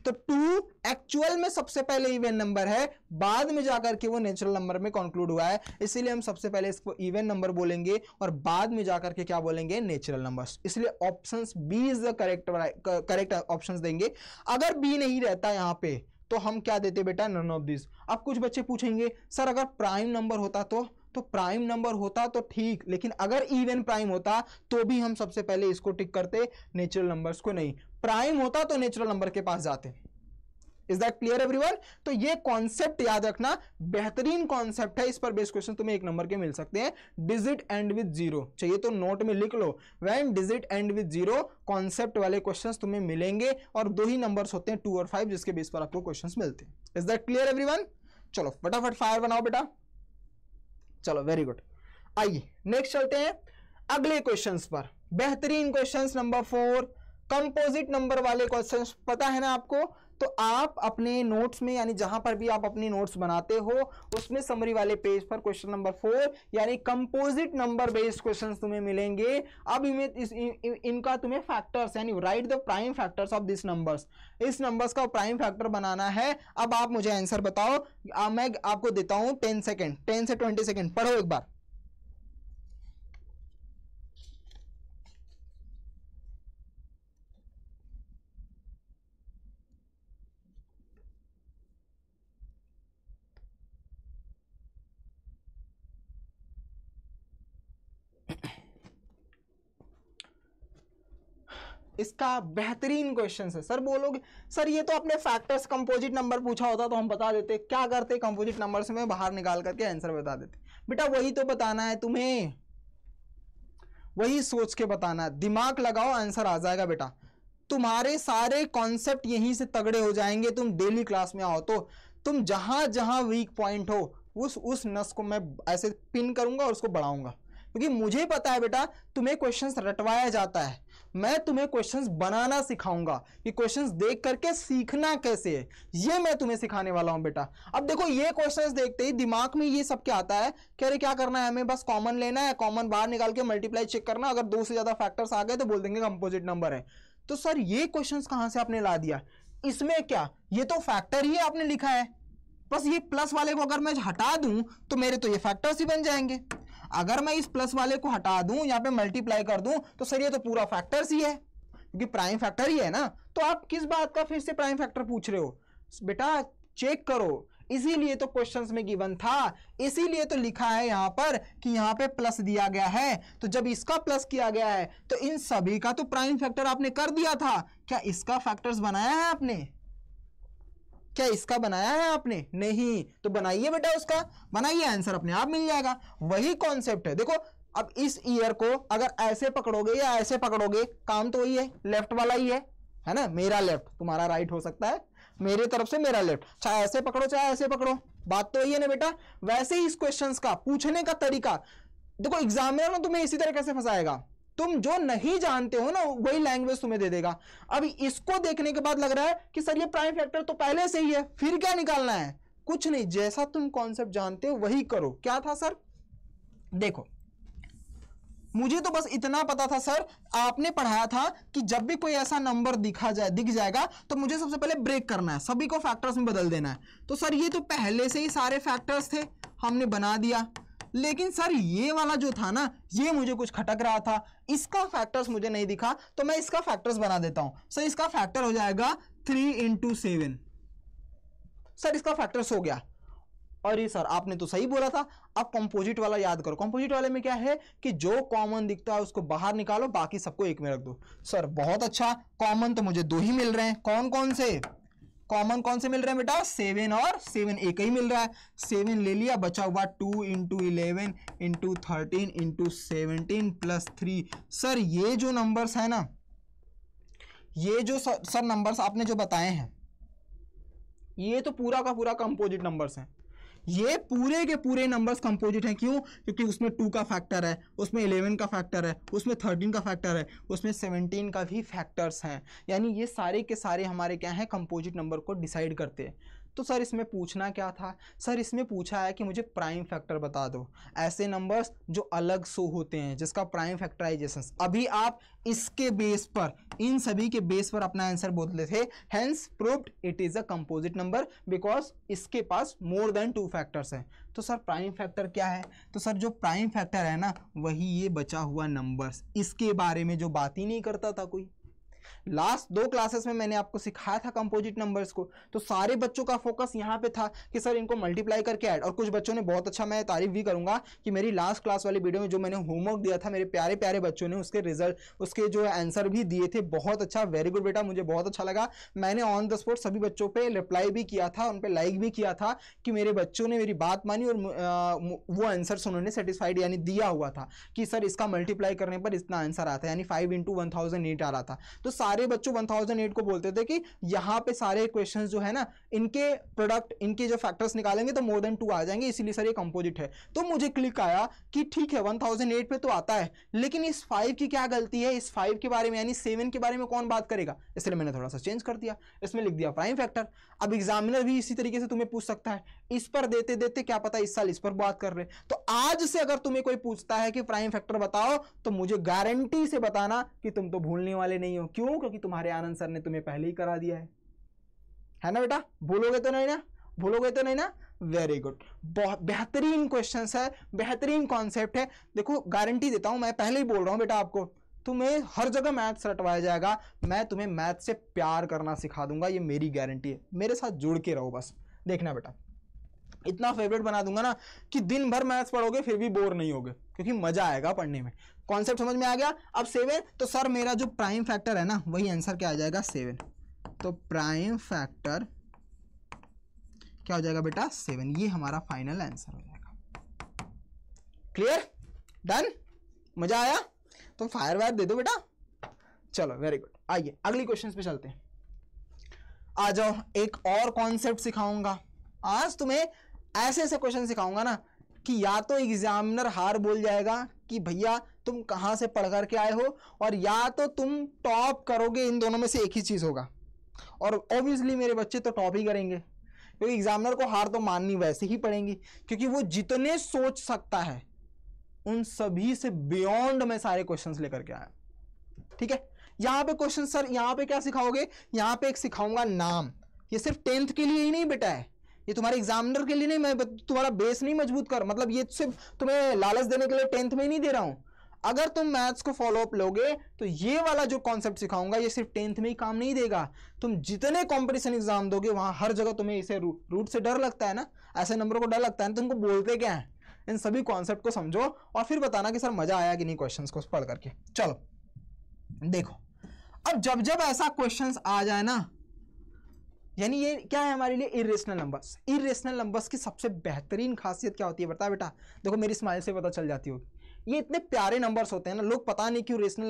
तो 2 एक्चुअल में सबसे पहले इवन नंबर है, बाद में जाकर के वो नेचुरल नंबर में कंक्लूड हुआ है, इसीलिए हम सबसे पहले इसको इवन नंबर बोलेंगे और बाद में जाकर के क्या बोलेंगे? Natural numbers. इसलिए options B is the correct options देंगे। अगर बी नहीं रहता यहां पे तो हम क्या देते बेटा? None of this. अब कुछ बच्चे पूछेंगे सर अगर प्राइम नंबर होता तो प्राइम नंबर होता तो ठीक, लेकिन अगर इवन प्राइम होता तो भी हम सबसे पहले इसको टिक करते, नेचुरल नंबर्स को नहीं। प्राइम होता तो नेचुरल नंबर के पास जाते। Is that clear everyone? तो ये कॉन्सेप्ट याद रखना, बेहतरीन कॉन्सेप्ट है, इस पर बेस्ड क्वेश्चन तुम्हें 1 नंबर के मिल सकते हैं। डिजिट एंड विद 0 चाहिए तो नोट में लिख लो, when digit end with 0 concept वाले क्वेश्चंस तुम्हें मिलेंगे, और 2 ही नंबर्स होते हैं 2 और 5, जिसके बेस पर आपको क्वेश्चंस मिलते हैं। Is that clear everyone? चलो फटाफट फायर बनाओ बेटा। चलो वेरी गुड, आइए नेक्स्ट चलते हैं अगले क्वेश्चंस पर। बेहतरीन क्वेश्चंस नंबर 4, कंपोजिट नंबर वाले क्वेश्चंस। पता है ना आपको? तो आप अपने नोट्स में, यानी जहां पर भी आप अपनी नोट्स बनाते हो, उसमें समरी वाले पेज पर क्वेश्चन नंबर 4 यानी कंपोजिट नंबर बेस्ड क्वेश्चंस तुम्हें मिलेंगे। अब इनका तुम्हें फैक्टर्स, यानी right the prime factors of this numbers, इस नंबर्स का प्राइम फैक्टर बनाना है। अब आप मुझे आंसर बताओ, मैं आपको देता हूं 10 सेकेंड, 10 से 20 सेकेंड, पढ़ो एक बार। इसका बेहतरीन क्वेश्चन है। सर बोलोगे सर ये तो अपने फैक्टर्स कंपोजिट नंबर पूछा होता तो हम बता देते। क्या करते? कंपोजिट नंबर से मैं बाहर निकाल करके आंसर बता देते। बेटा वही तो बताना है तुम्हें, वही सोच के बताना है, दिमाग लगाओ, आंसर आ जाएगा बेटा। तुम्हारे सारे कॉन्सेप्ट यहीं से तगड़े हो जाएंगे। तुम डेली क्लास में आओ तो तुम जहां जहां वीक पॉइंट हो उस नस को मैं ऐसे पिन करूंगा और उसको बढ़ाऊंगा। क्योंकि मुझे पता है बेटा तुम्हें क्वेश्चंस रटवाया जाता है, मैं तुम्हें क्वेश्चंस बनाना सिखाऊंगा कि क्वेश्चंस देख करके सीखना कैसे है, ये मैं तुम्हें सिखाने वाला हूं बेटा। अब देखो ये क्वेश्चंस देखते ही दिमाग में ये सब क्या आता है कि अरे क्या करना है हमें, बस कॉमन लेना है, कॉमन बाहर निकाल के मल्टीप्लाई चेक करना, अगर 2 से ज्यादा फैक्टर्स आ गए तो बोल देंगे कंपोजिट नंबर है। तो सर ये क्वेश्चंस कहां से आपने ला दिया, इसमें क्या, ये तो फैक्टर ही आपने लिखा है, बस ये प्लस वाले को अगर मैं हटा दूं तो मेरे तो ये फैक्टर्स ही बन जाएंगे। अगर मैं इस प्लस वाले को हटा दूं, यहां पे मल्टीप्लाई कर दूं, तो सर ये तो पूरा फैक्टर्स ही है, क्योंकि प्राइम फैक्टर ही है ना। तो आप किस बात का फिर से प्राइम फैक्टर पूछ रहे हो बेटा, चेक करो। इसीलिए तो क्वेश्चंस में गिवन था, इसीलिए तो लिखा है यहां पर कि यहां पे प्लस दिया गया है, तो जब इसका प्लस किया गया है तो इन सभी का तो प्राइम फैक्टर आपने कर दिया था। क्या इसका फैक्टर्स बनाया है आपने, क्या इसका बनाया है आपने, नहीं, तो बनाइए बेटा, उसका बनाइए, आंसर अपने आप मिल जाएगा। वही कॉन्सेप्ट है। देखो अब इस ईयर को अगर ऐसे पकड़ोगे या ऐसे पकड़ोगे, काम तो वही है, लेफ्ट वाला ही है ना, मेरा लेफ्ट तुम्हारा राइट हो सकता है, मेरे तरफ से मेरा लेफ्ट, चाहे ऐसे पकड़ो चाहे ऐसे पकड़ो, बात तो वही है ना बेटा। वैसे ही इस क्वेश्चंस का पूछने का तरीका देखो, एग्जामिनर ना तुम्हें इसी तरह कैसे फंसाएगा, तुम जो नहीं जानते हो ना वही लैंग्वेज तुम्हें दे देगा। अब इसको देखने के बाद लग रहा है कि सर ये प्राइम फैक्टर तो पहले से ही है, फिर क्या निकालना है, कुछ नहीं, जैसा तुम कॉन्सेप्ट जानते हो वही करो। क्या था सर, देखो मुझे तो बस इतना पता था सर, आपने पढ़ाया था कि जब भी कोई ऐसा नंबर दिख जाएगा तो मुझे सबसे पहले ब्रेक करना है, सभी को फैक्टर्स में बदल देना है। तो सर ये तो पहले से ही सारे फैक्टर्स थे, हमने बना दिया, लेकिन सर ये वाला जो था ना, ये मुझे कुछ खटक रहा था, इसका फैक्टर्स मुझे नहीं दिखा, तो मैं इसका फैक्टर्स बना देता हूं। सर इसका फैक्टर हो जाएगा 3 × 7, सर इसका फैक्टर्स हो गया। अरे सर आपने तो सही बोला था, अब कंपोजिट वाला याद करो। कंपोजिट वाले में क्या है कि जो कॉमन दिखता है उसको बाहर निकालो, बाकी सबको एक में रख दो। सर बहुत अच्छा, कॉमन तो मुझे 2 ही मिल रहे हैं, कौन कौन से, कॉमन कौन से मिल रहे हैं बेटा, 7 और 7 एक ही मिल रहा है, 7 ले लिया, बचा हुआ 2 × 11 × 13 × 17 + 3। सर ये जो नंबर्स है ना, ये जो सर नंबर्स आपने जो बताए हैं, ये तो पूरा का पूरा कंपोजिट नंबर्स हैं, ये पूरे के पूरे नंबर्स कंपोजिट हैं। क्यों, क्योंकि उसमें 2 का फैक्टर है, उसमें 11 का फैक्टर है, उसमें 13 का फैक्टर है, उसमें 17 का भी फैक्टर्स हैं, यानी ये सारे के सारे हमारे क्या हैं, कंपोजिट नंबर को डिसाइड करते हैं। तो सर इसमें पूछना क्या था, सर इसमें पूछा है कि मुझे प्राइम फैक्टर बता दो, ऐसे नंबर्स जो अलग शो होते हैं, जिसका प्राइम फैक्टराइजेशन। अभी आप इसके बेस पर, इन सभी के बेस पर अपना आंसर बोलते थे, hence proved it is a composite number because इसके पास मोर देन 2 फैक्टर्स हैं। तो सर प्राइम फैक्टर क्या है, तो सर जो प्राइम फैक्टर है ना, वही ये बचा हुआ नंबर्स, इसके बारे में जो बात ही नहीं करता था कोई। लास्ट 2 क्लासेस में मैंने आपको सिखाया था कंपोजिट नंबर्स को, तो सारे बच्चों का फोकस यहाँ पे था कि सर इनको मल्टीप्लाई करके ऐड, और कुछ बच्चों ने बहुत अच्छा, मैं तारीफ भी करूंगा कि मेरी लास्ट क्लास वाली वीडियो में जो मैंने होमवर्क दिया था, मेरे प्यारे प्यारे बच्चों ने उसके रिजल्ट, उसके जो आंसर भी दिए थे, बहुत अच्छा, वेरी गुड बेटा, मुझे बहुत अच्छा लगा। मैंने ऑन द स्पॉट सभी बच्चों पर रिप्लाई भी किया था, उन पर लाइक भी किया था कि मेरे बच्चों ने मेरी बात मानी और वो आंसर उन्होंने सेटिस्फाइड यानी दिया हुआ था कि सर इसका मल्टीप्लाई करने पर इतना आंसर आता है, यानी 5 × 1008 आ रहा था। तो सारे बच्चों 1008 को बोलते थे कि यहाँ पे सारे क्वेश्चंस जो है ना, इनके प्रोडक्ट, इनके जो फैक्टर्स निकालेंगे तो मोर देन 2 आ जाएंगे, इसीलिए सर ये कंपोजिट है। तो मुझे क्लिक आया कि ठीक है 1008 पे तो आता है, लेकिन इस 5 की क्या गलती है, इस 5 के बारे में यानी 7 के बारे में कौन बात करेगा, इसलिए मैंने थोड़ा सा चेंज कर दिया, इसमें लिख दिया प्राइम फैक्टर। अब एग्जामिनर भी इसी तरीके से तुम्हें पूछ सकता है, इस पर देते देते क्या पता इस साल इस पर बात कर रहे। तो आज से अगर तुम्हें कोई पूछता है कि प्राइम फैक्टर बताओ, तो मुझे गारंटी से बताना कि तुम तो भूलने वाले नहीं हो। क्यों, क्योंकि तुम्हारे आनंद सर ने तुम्हें पहले ही करा दिया है ना बेटा, भूलोगे तो नहीं ना, भूलोगे तो नहीं ना, वेरी गुड, बहुत बेहतरीन क्वेश्चंस है, बेहतरीन कॉन्सेप्ट है। देखो गारंटी देता हूं, मैं पहले ही बोल रहा हूं बेटा आपको, तुम्हें हर जगह मैथ्स रटवाया जाएगा, मैं तुम्हें मैथ्स से प्यार करना सिखा दूंगा, ये मेरी गारंटी है। मेरे साथ जुड़ के रहो, बस देखना बेटा, इतना फेवरेट बना दूंगा ना कि दिन भर मैथ्स पढ़ोगे फिर भी बोर नहीं होगे, क्योंकि मजा आएगा पढ़ने में। कॉन्सेप्ट समझ में आ गया। अब 7, तो सर मेरा जो प्राइम फैक्टर है ना, वही आंसर क्या आ जाएगा, 7। तो प्राइम फैक्टर क्या हो जाएगा बेटा, 7, ये हमारा फाइनल आंसर हो जाएगा। क्लियर, डन, मजा आया, तो फायर वायर दे दो बेटा। चलो वेरी गुड, आइए अगली क्वेश्चन पे चलते हैं। आ जाओ, एक और कॉन्सेप्ट सिखाऊंगा आज तुम्हें, ऐसे ऐसे क्वेश्चन सिखाऊंगा ना कि या तो एग्जामिनर हार बोल जाएगा कि भैया तुम कहाँ से पढ़ करके आए हो, और या तो तुम टॉप करोगे, इन दोनों में से एक ही चीज होगा। और ऑब्वियसली मेरे बच्चे तो टॉप ही करेंगे, क्योंकि एग्जामिनर को हार तो माननी वैसे ही पड़ेंगी, क्योंकि वो जितने सोच सकता है उन सभी से बियॉन्ड मैं सारे क्वेश्चंस लेकर के आया। ठीक है, यहाँ पे क्वेश्चन सर यहाँ पे क्या सिखाओगे, यहाँ पे एक सिखाऊंगा नाम। ये सिर्फ 10th के लिए ही नहीं बेटा है, ये तुम्हारे एग्जामिनर के लिए नहीं, मैं तुम्हारा बेस नहीं मजबूत कर, मतलब ये सिर्फ तुम्हें लालच देने के लिए 10th में ही नहीं दे रहा हूं। अगर तुम मैथ्स को फॉलो अप लोगे तो ये वाला जो कॉन्सेप्ट सिखाऊंगा ये सिर्फ 10th में ही काम नहीं देगा, तुम जितने कंपटीशन एग्जाम दोगे वहां हर जगह तुम्हें इसे रूट से डर लगता है ना, ऐसे नंबर को डर लगता है ना, तुमको बोलते क्या है, इन सभी कॉन्सेप्ट को समझो और फिर बताना कि सर मजा आया कि नहीं क्वेश्चंस को पढ़ करके। चलो देखो, अब जब जब ऐसा क्वेश्चंस आ जाए ना, यानी ये क्या है हमारे लिए, इरेशनल नंबर्स। इरेशनल नंबर्स की सबसे बेहतरीन खासियत क्या होती है बता बेटा, देखो मेरी स्माइल से पता चल जाती होगी, ये इतने प्यारे नंबर्स होते हैं ना, लोग पता नहीं क्यों रेशनल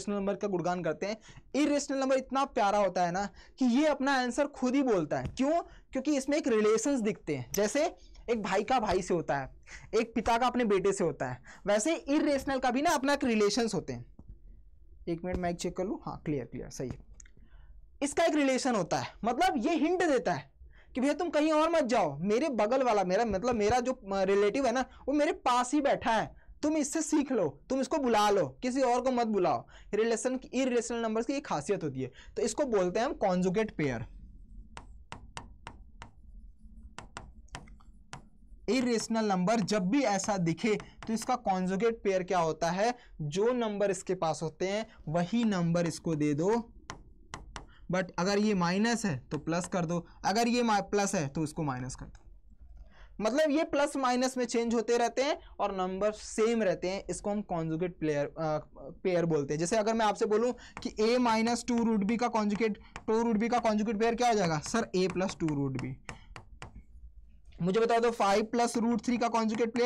नंबर का गुणगान करते हैं। इरेशनल नंबर इतना प्यारा होता है ना कि ये अपना आंसर खुद ही बोलता है। क्यों? क्योंकि इसमें एक रिलेशंस दिखते हैं, जैसे एक भाई का भाई से होता है, एक पिता का अपने बेटे से होता है, वैसे इरेशनल का भी ना अपना एक रिलेशंस होते हैं। एक मिनट माइक चेक कर लूं, हाँ क्लियर सही है। इसका एक रिलेशन होता है, मतलब ये हिंट देता है कि भैया तुम कहीं और मत जाओ, मेरे बगल वाला, मेरा जो रिलेटिव है ना वो मेरे पास ही बैठा है, तुम इससे सीख लो, तुम इसको बुला लो, किसी और को मत बुलाओ। इररेशनल नंबर्स की एक खासियत होती है, तो इसको बोलते हैं हम कॉन्जुगेट पेयर। इरेशनल नंबर जब भी ऐसा दिखे तो इसका कॉन्जुगेट पेयर क्या होता है, जो नंबर इसके पास होते हैं वही नंबर इसको दे दो, बट अगर ये माइनस है तो प्लस कर दो, अगर ये प्लस है तो उसको माइनस कर दो। मतलब ये प्लस माइनस में चेंज होते रहते हैं और नंबर सेम रहते हैं, इसको हम कॉन्जुगेट पेयर बोलते हैं। जैसे अगर मैं आपसे बोलूं कि a माइनस 2 रूट बी का कॉन्जुगेट पेयर क्या हो जाएगा sir, a plus 2 root B. मुझे बता दो 5 प्लस रूट 3 का conjugate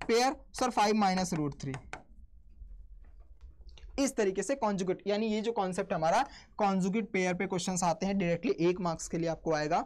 pair sir 5 minus root 3। इस तरीके से कॉन्जुगेट, यानी ये जो कॉन्सेप्ट हमारा कॉन्जुगेट पेयर पे क्वेश्चंस आते हैं डायरेक्टली 1 मार्क्स के लिए आपको आएगा।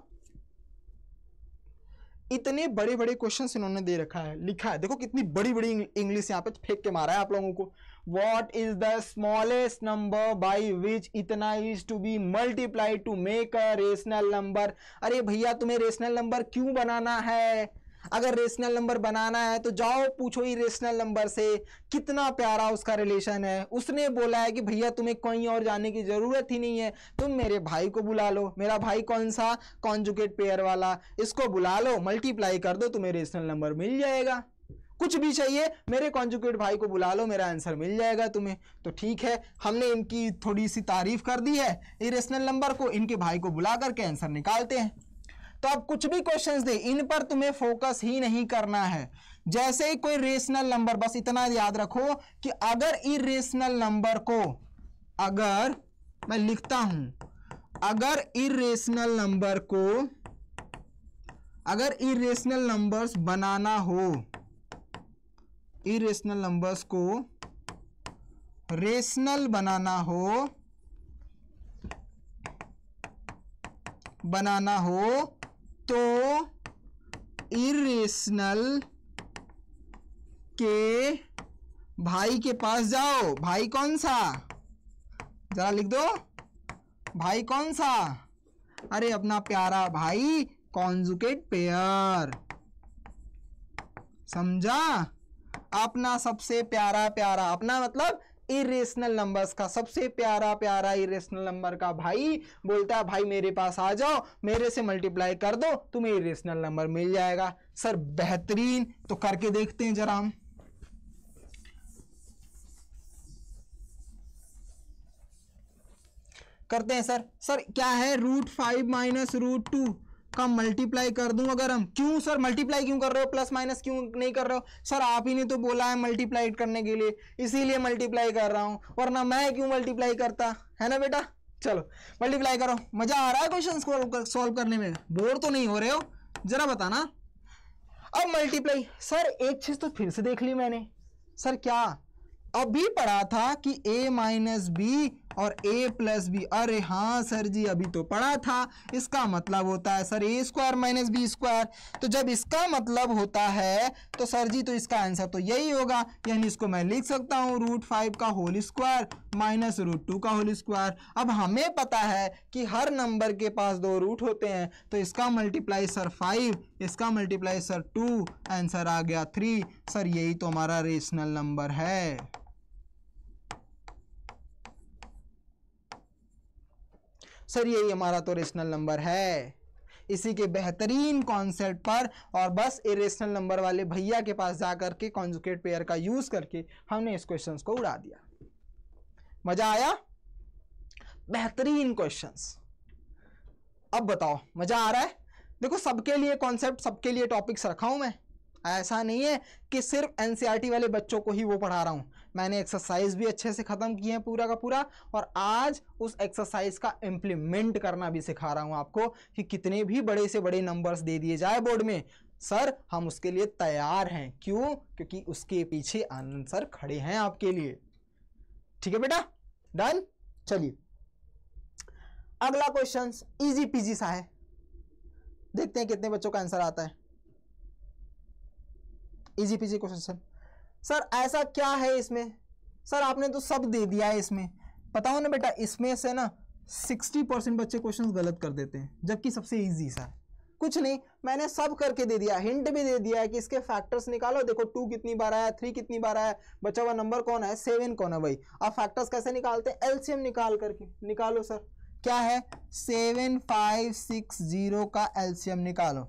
इतने बड़े बड़े क्वेश्चंस इन्होंने दे रखा है, लिखा है, देखो कितनी बड़ी बड़ी इंग्लिश यहाँ पे फेंक के मारा है आप लोगों को। What is the smallest number by which इतना is to be multiplied to make a rational number. अरे भैया तुम्हें रेशनल नंबर क्यों बनाना है, अगर रेशनल नंबर बनाना है तो जाओ पूछो ही रेशनल नंबर से, कितना प्यारा उसका रिलेशन है। उसने बोला है कि भैया तुम्हें कहीं और जाने की जरूरत ही नहीं है, तुम मेरे भाई को बुला लो, मेरा भाई कौन सा, कॉन्जुगेट पेयर वाला, इसको बुला लो, मल्टीप्लाई कर दो, तुम्हें रेशनल नंबर मिल जाएगा। कुछ भी चाहिए मेरे कॉन्जुगेट भाई को बुला लो, मेरा आंसर मिल जाएगा तुम्हें। तो ठीक है, हमने इनकी थोड़ी सी तारीफ कर दी है, इरेशनल नंबर को, इनके भाई को बुला करके आंसर निकालते हैं। तो अब कुछ भी क्वेश्चंस दे, इन पर तुम्हें फोकस ही नहीं करना है। जैसे ही कोई रेशनल नंबर, बस इतना याद रखो कि अगर इरेशनल नंबर को, अगर मैं लिखता हूं, अगर इरेशनल नंबर्स बनाना हो, इरेशनल नंबर्स को रेशनल बनाना हो तो इरेशनल के भाई के पास जाओ। भाई कौन सा, जरा लिख दो, भाई कौन सा, अरे अपना प्यारा भाई कॉन्जुगेट पेयर, समझा, अपना सबसे प्यारा अपना मतलब इरेशनल नंबर्स का सबसे प्यारा इरेशनल नंबर का भाई बोलता है भाई मेरे पास आ जाओ, मेरे से मल्टीप्लाई कर दो, तुम्हें इरेशनल नंबर मिल जाएगा। सर बेहतरीन, तो करके देखते हैं जरा हम। करते हैं सर क्या है, √5 माइनस √2 का मल्टीप्लाई कर दूं अगर हम, क्यों सर मल्टीप्लाई क्यों कर रहे हो, प्लस माइनस क्यों नहीं कर रहे हो सर, आप ही ने तो बोला है मल्टीप्लाई करने के लिए, इसीलिए मल्टीप्लाई कर रहा हूं, वरना मैं क्यों मल्टीप्लाई करता, है ना बेटा। चलो मल्टीप्लाई करो, मजा आ रहा है क्वेश्चन सॉल्व करने में, बोर तो नहीं हो रहे हो, जरा बताना। अब मल्टीप्लाई, सर एक चीज तो फिर से देख ली मैंने, सर क्या, अभी पढ़ा था कि a माइनस बी और a प्लस बी। अरे हाँ सर जी, अभी तो पढ़ा था, इसका मतलब होता है sir a square minus B square. तो जब इसका मतलब होता है तो सर जी तो इसका आंसर तो यही होगा, यानी इसको मैं लिख सकता हूँ √5 का होल स्क्वायर माइनस √2 का होल स्क्वायर। अब हमें पता है कि हर नंबर के पास 2 रूट होते हैं, तो इसका मल्टीप्लाई सर 5, इसका मल्टीप्लाई सर 2, आंसर आ गया 3। सर यही तो हमारा रेशनल नंबर है। सर यही हमारा तो रेशनल नंबर है। इसी के बेहतरीन कॉन्सेप्ट पर और बस इरेशनल नंबर वाले भैया के पास जाकर के कॉन्जुगेट पेयर का यूज करके हमने इस क्वेश्चन को उड़ा दिया। मजा आया? बेहतरीन क्वेश्चंस। अब बताओ मजा आ रहा है? देखो सबके लिए कॉन्सेप्ट, सबके लिए टॉपिक्स रखा हूं मैं। ऐसा नहीं है कि सिर्फ एनसीईआरटी वाले बच्चों को ही वो पढ़ा रहा हूं। मैंने एक्सरसाइज भी अच्छे से खत्म किए हैं पूरा का पूरा, और आज उस एक्सरसाइज का इम्प्लीमेंट करना भी सिखा रहा हूं आपको कि कितने भी बड़े से बड़े नंबर्स दे दिए जाए बोर्ड में, सर हम उसके लिए तैयार हैं। क्यों? क्योंकि उसके पीछे आनंद सर खड़े हैं आपके लिए। ठीक है बेटा, डन। चलिए अगला क्वेश्चन इजी पीजी सा है, देखते हैं कितने बच्चों का आंसर आता है। Easy PG question. सर ऐसा क्या है इसमें? सर आपने तो सब दे दिया है इसमें, बताओ ना बेटा। इसमें से ना 60% बच्चे क्वेश्चन गलत कर देते हैं, जबकि सबसे इजी सा है। कुछ नहीं, मैंने सब करके दे दिया, हिंट भी दे दिया है कि इसके फैक्टर्स निकालो। देखो 2 कितनी बार आया, 3 कितनी बार आया, बचा हुआ नंबर कौन है, 7 कौन है भाई। अब फैक्टर्स कैसे निकालते हैं? एलसीएम निकाल करके। निकालो सर, क्या है 7560 का एलसीएम निकालो।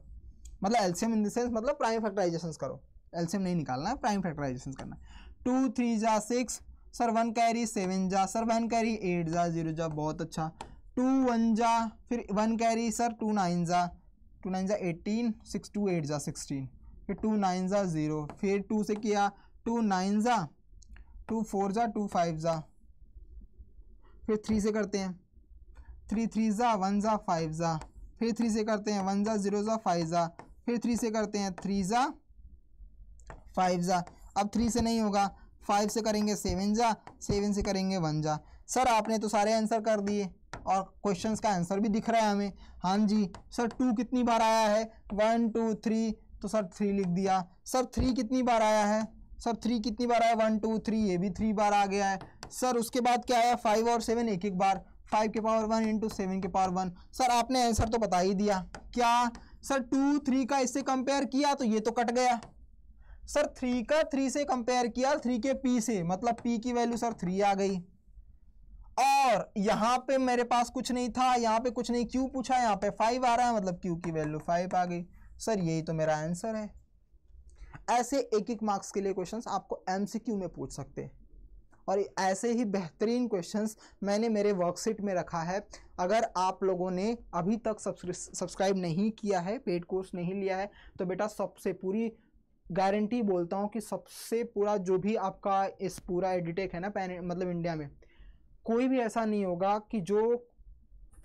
मतलब एलसीएम इन द सेंस मतलब प्राइम फैक्टराइजेशन करो, एलसीएम नहीं निकालना है, प्राइम फैक्टराइजेशन करना है। 2 3 जा 6, सर 1 कैरी 7 जा, सर 1 कैरी 8 जा 0 जा, बहुत अच्छा। 2 1 जा, फिर 1 कैरी सर 2 9 जा, 2 9 जा 18, 6 2 8 जा 16, फिर 2 9 जा 0, फिर 2 से किया 2 9 जा, 2 4 जा 2 5 जा, फिर 3 से करते हैं 3 3 जा 1 जा 5 जा, फिर 3 से करते हैं 1 जा 0 जा 5 जा, फिर 3 से करते हैं 3 जा 5 जा। अब 3 से नहीं होगा, 5 से करेंगे 7 जा, 7 से करेंगे 1 जा। सर आपने तो सारे आंसर कर दिए और क्वेश्चंस का आंसर भी दिख रहा है हमें। हाँ जी सर 2 कितनी बार आया है, 1 2 3, तो सर 3 लिख दिया। सर 3 कितनी बार आया है, सर 3 कितनी बार आया, 1 2 3, ये भी 3 बार आ गया है। सर उसके बाद क्या आया, 5 और 7 एक एक बार, 5 के पावर 1 इंटू 7 के पावर 1। सर आपने आंसर तो बता ही दिया। क्या सर 2 3 का इससे कंपेयर किया तो ये तो कट गया। सर 3 का 3 से कंपेयर किया 3 के p से, मतलब p की वैल्यू सर 3 आ गई। और यहां पे मेरे पास कुछ नहीं था, यहां पे कुछ नहीं, q पूछा, यहां पे 5 आ रहा है, मतलब q की वैल्यू 5 आ गई। सर यही तो मेरा आंसर है। ऐसे एक एक मार्क्स के लिए क्वेश्चंस आपको एमसीक्यू में पूछ सकते हैं, और ऐसे ही बेहतरीन क्वेश्चंस मैंने मेरे वर्कशीट में रखा है। अगर आप लोगों ने अभी तक सब्सक्राइब नहीं किया है, पेड कोर्स नहीं लिया है, तो बेटा सबसे पूरी गारंटी बोलता हूँ कि सबसे पूरा जो भी आपका इस पूरा एडिटेक है ना मतलब इंडिया में, कोई भी ऐसा नहीं होगा कि जो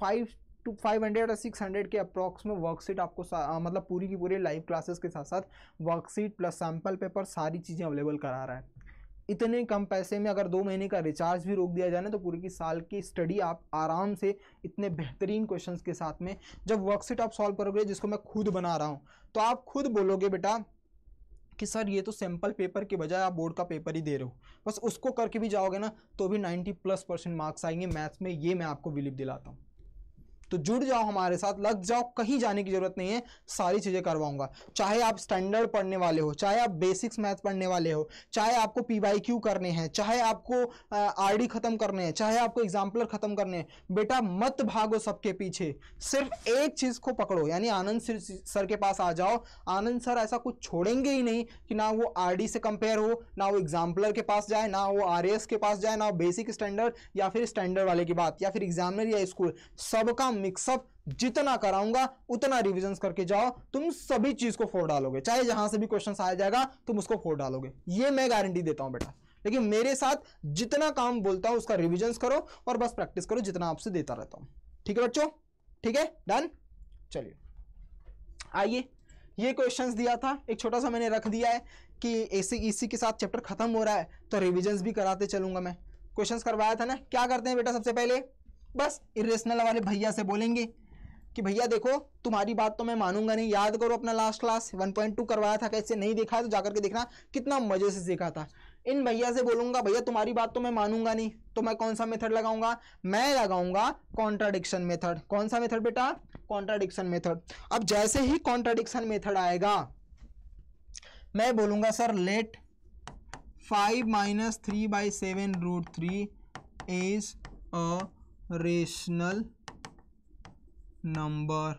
500 या 600 के अप्रॉक्स में वर्कशीट आपको मतलब पूरी की पूरी लाइव क्लासेस के साथ साथ वर्कशीट प्लस सैम्पल पेपर सारी चीज़ें अवेलेबल करा रहा है। इतने कम पैसे में अगर 2 महीने का रिचार्ज भी रोक दिया जाए ना, तो पूरी की साल की स्टडी आप आराम से इतने बेहतरीन क्वेश्चंस के साथ में जब वर्कशीट आप सॉल्व करोगे, जिसको मैं खुद बना रहा हूँ, तो आप खुद बोलोगे बेटा कि सर ये तो सैम्पल पेपर के बजाय आप बोर्ड का पेपर ही दे रहे हो। बस उसको करके भी जाओगे ना तो भी 90+% मार्क्स आएंगे मैथ्स में, ये मैं आपको बिलीव दिलाता हूँ। तो जुड़ जाओ हमारे साथ, लग जाओ, कहीं जाने की जरूरत नहीं है, सारी चीजें करवाऊंगा। चाहे आप स्टैंडर्ड पढ़ने वाले हो, चाहे आप बेसिक्स मैथ पढ़ने वाले हो, चाहे आपको पीवाईक्यू करने हैं, चाहे आपको आरडी खत्म करने हैं, चाहे आपको एग्जाम्पलर खत्म करने हैं, बेटा मत भागो सबके पीछे, सिर्फ एक चीज को पकड़ो, यानी आनंद सर के पास आ जाओ। आनंद सर ऐसा कुछ छोड़ेंगे ही नहीं कि ना वो आरडी से कंपेयर हो, ना वो एग्जाम्पलर के पास जाए, ना वो आरएएस के पास जाए, ना बेसिक स्टैंडर्ड या फिर स्टैंडर्ड वाले की बात, या फिर एग्जामिनर या स्कूल, सबका मिक्सअप जितना कराऊंगा उतना रिविजन्स करके जाओ, तुम सभी चीज को फोड़ डालोगे। चाहे जहां से भी क्वेश्चन आ जाएगा तुम उसको फोड़ डालोगे, ये मैं गारंटी देता हूं बेटा। लेकिन मेरे साथ जितना काम बोलता हूं उसका रिविजन्स करो और बस प्रैक्टिस करो, जितना आपसे देता रहता हूं। ठीक है बच्चों, ठीक है, डन। चलिए आइए, ये क्वेश्चंस दिया था, एक छोटा सा मैंने रख दिया है कि इसी के साथ चैप्टर खत्म हो रहा है तो रिविजन्स भी कराते चलूंगा मैं। क्वेश्चंस करवाया था ना, क्या करते हैं बेटा, सबसे पहले बस इरेशनल वाले भैया से बोलेंगे कि भैया देखो तुम्हारी बात तो मैं मानूंगा नहीं, याद करो अपना लास्ट क्लास 1.2 करवाया था, कैसे नहीं देखा है तो जाकर के देखना, कितना मजे से सीखा था। इन भैया से बोलूंगा भैया तुम्हारी बात तो मैं मानूंगा नहीं, तो मैं कौन सा मेथड लगाऊंगा, मैं लगाऊंगा कॉन्ट्राडिक्शन मेथड। कौन सा मेथड बेटा, कॉन्ट्राडिक्शन मेथड। अब जैसे ही कॉन्ट्राडिक्शन मेथड आएगा मैं बोलूंगा sir let 5 - 3/7√3 is a rational number.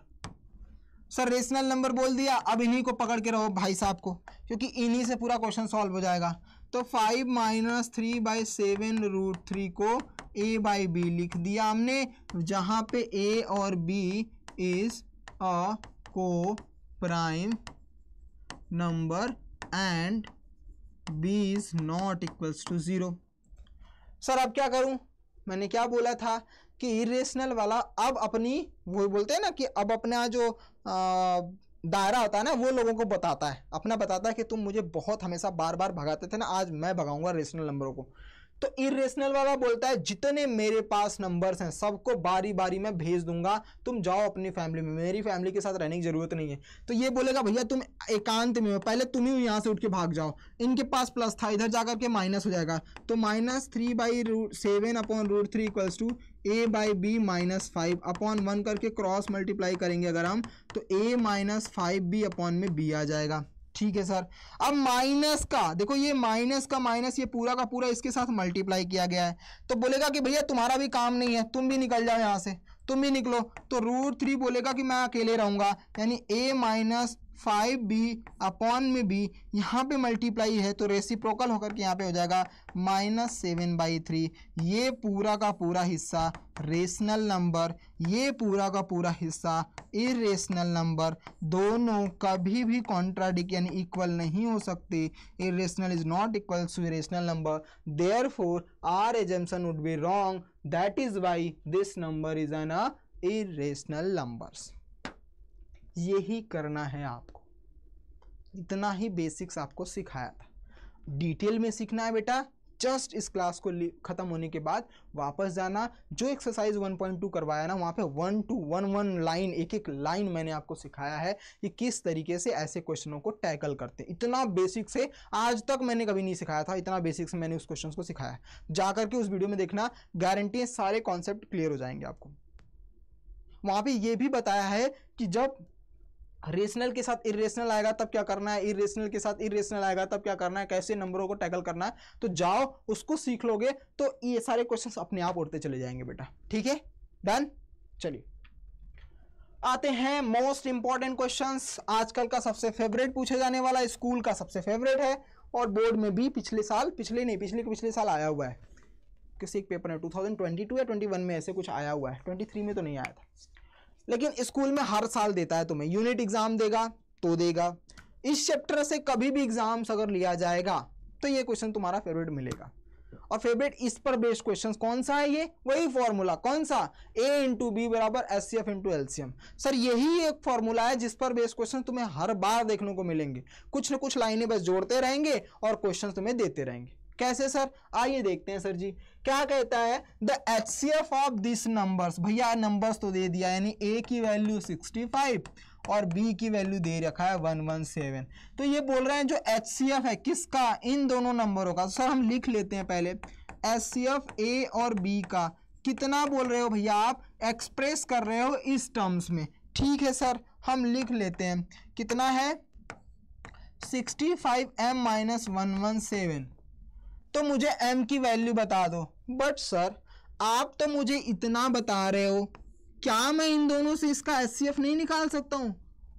Sir rational number बोल दिया, अब इन्हीं को पकड़ के रहो भाई साहब को, क्योंकि इन्हीं से पूरा क्वेश्चन सॉल्व हो जाएगा। तो 5 - 3/7√3 को a/b लिख दिया हमने, जहां पे a और b is a coprime number and b is not equals to 0। सर अब क्या करूं, मैंने क्या बोला था कि इरेशनल वाला अब अपनी, वो बोलते हैं ना कि अब अपना जो दायरा होता है ना वो लोगों को बताता है, अपना बताता है कि तुम मुझे बहुत हमेशा बार बार भगाते थे ना, आज मैं भगाऊंगा रेशनल नंबरों को। तो इरेशनल वाला बोलता है जितने मेरे पास नंबर्स हैं सबको बारी बारी में भेज दूंगा, तुम जाओ अपनी फैमिली में, मेरी फैमिली के साथ रहने की जरूरत नहीं है। तो ये बोलेगा भैया तुम एकांत में हो, पहले तुम ही यहाँ से उठ के भाग जाओ, इनके पास प्लस था इधर जाकर के माइनस हो जाएगा, तो -3/7/√3 इक्वल्स टू a/b -5/1 करके क्रॉस मल्टीप्लाई करेंगे अगर हम, तो a - 5b अपॉन में b आ जाएगा। ठीक है सर। अब माइनस का देखो, ये माइनस का माइनस, ये पूरा का पूरा इसके साथ मल्टीप्लाई किया गया है, तो बोलेगा कि भैया तुम्हारा भी काम नहीं है, तुम भी निकल जाओ यहाँ से, तुम भी निकलो। तो √3 बोलेगा कि मैं अकेले रहूंगा, यानी a - 5b अपॉन में b, यहाँ पे मल्टीप्लाई है तो रेसिप्रोकल होकर के यहाँ पे हो जाएगा -7/3। ये पूरा का पूरा हिस्सा रेशनल नंबर, ये पूरा का पूरा हिस्सा इरेशनल नंबर, दोनों कभी भी कॉन्ट्राडिक्ट यानी इक्वल नहीं हो सकते। Irrational is not equal to irrational number, therefore our assumption would be wrong, that is why this number is an irrational numbers. यही करना है आपको, इतना ही बेसिक्स आपको सिखाया था। डिटेल में सीखना है बेटा, जस्ट इस क्लास को खत्म होने के बाद वापस जाना, जो एक्सरसाइज 1.2 करवाया ना वहाँ पे 1 to 1 लाइन, एक एक लाइन मैंने आपको सिखाया है कि किस तरीके से ऐसे क्वेश्चनों को टैकल करते हैं। इतना बेसिक से आज तक मैंने कभी नहीं सिखाया था, इतना बेसिक से मैंने उस क्वेश्चन को सिखाया है। जाकर के उस वीडियो में देखना, गारंटी है सारे कॉन्सेप्ट क्लियर हो जाएंगे आपको। वहाँ पे ये भी बताया है कि जब रेशनल के साथ इरेशनल आएगा तब क्या करना है, इरेशनल के साथ इरेशनल आएगा तब क्या करना है, कैसे नंबरों को टैकल करना है। तो जाओ उसको सीख लोगे तो ये सारे क्वेश्चंस अपने आप उड़ते चले जाएंगे बेटा। ठीक है, डन। चलिए आते हैं मोस्ट इंपॉर्टेंट क्वेश्चंस, आजकल का सबसे फेवरेट पूछे जाने वाला, स्कूल का सबसे फेवरेट है और बोर्ड में भी पिछले साल आया हुआ है, किसी एक पेपर में 2022 या 21 में ऐसे कुछ आया हुआ है, 23 में तो नहीं आया था, लेकिन स्कूल में हर साल देता है तुम्हें। यूनिट एग्जाम देगा तो देगा, इस चैप्टर से कभी भी एग्जाम्स अगर लिया जाएगा तो ये क्वेश्चन तुम्हारा फेवरेट मिलेगा। और फेवरेट इस पर बेस्ड क्वेश्चन कौन सा है, ये वही फॉर्मूला, कौन सा, a/b बराबर HCF × LCM। सर यही एक फॉर्मूला है जिस पर बेस्ड क्वेश्चन तुम्हें हर बार देखने को मिलेंगे, कुछ ना कुछ लाइनें बस जोड़ते रहेंगे और क्वेश्चन तुम्हें देते रहेंगे। कैसे सर, आइए देखते हैं। सर जी क्या कहता है, the HCF of this numbers, भैया नंबर्स तो दे दिया, यानी a की वैल्यू 65 और b की वैल्यू दे रखा है 117। तो ये बोल रहे हैं जो HCF है किसका, इन दोनों नंबरों का। सर हम लिख लेते हैं पहले, HCF a और b का कितना बोल रहे हो भैया, आप एक्सप्रेस कर रहे हो इस टर्म्स में। ठीक है सर, हम लिख लेते हैं, कितना है 65m - 117, तो मुझे m की वैल्यू बता दो। बट सर आप तो मुझे इतना बता रहे हो, क्या मैं इन दोनों से इसका HCF नहीं निकाल सकता हूं?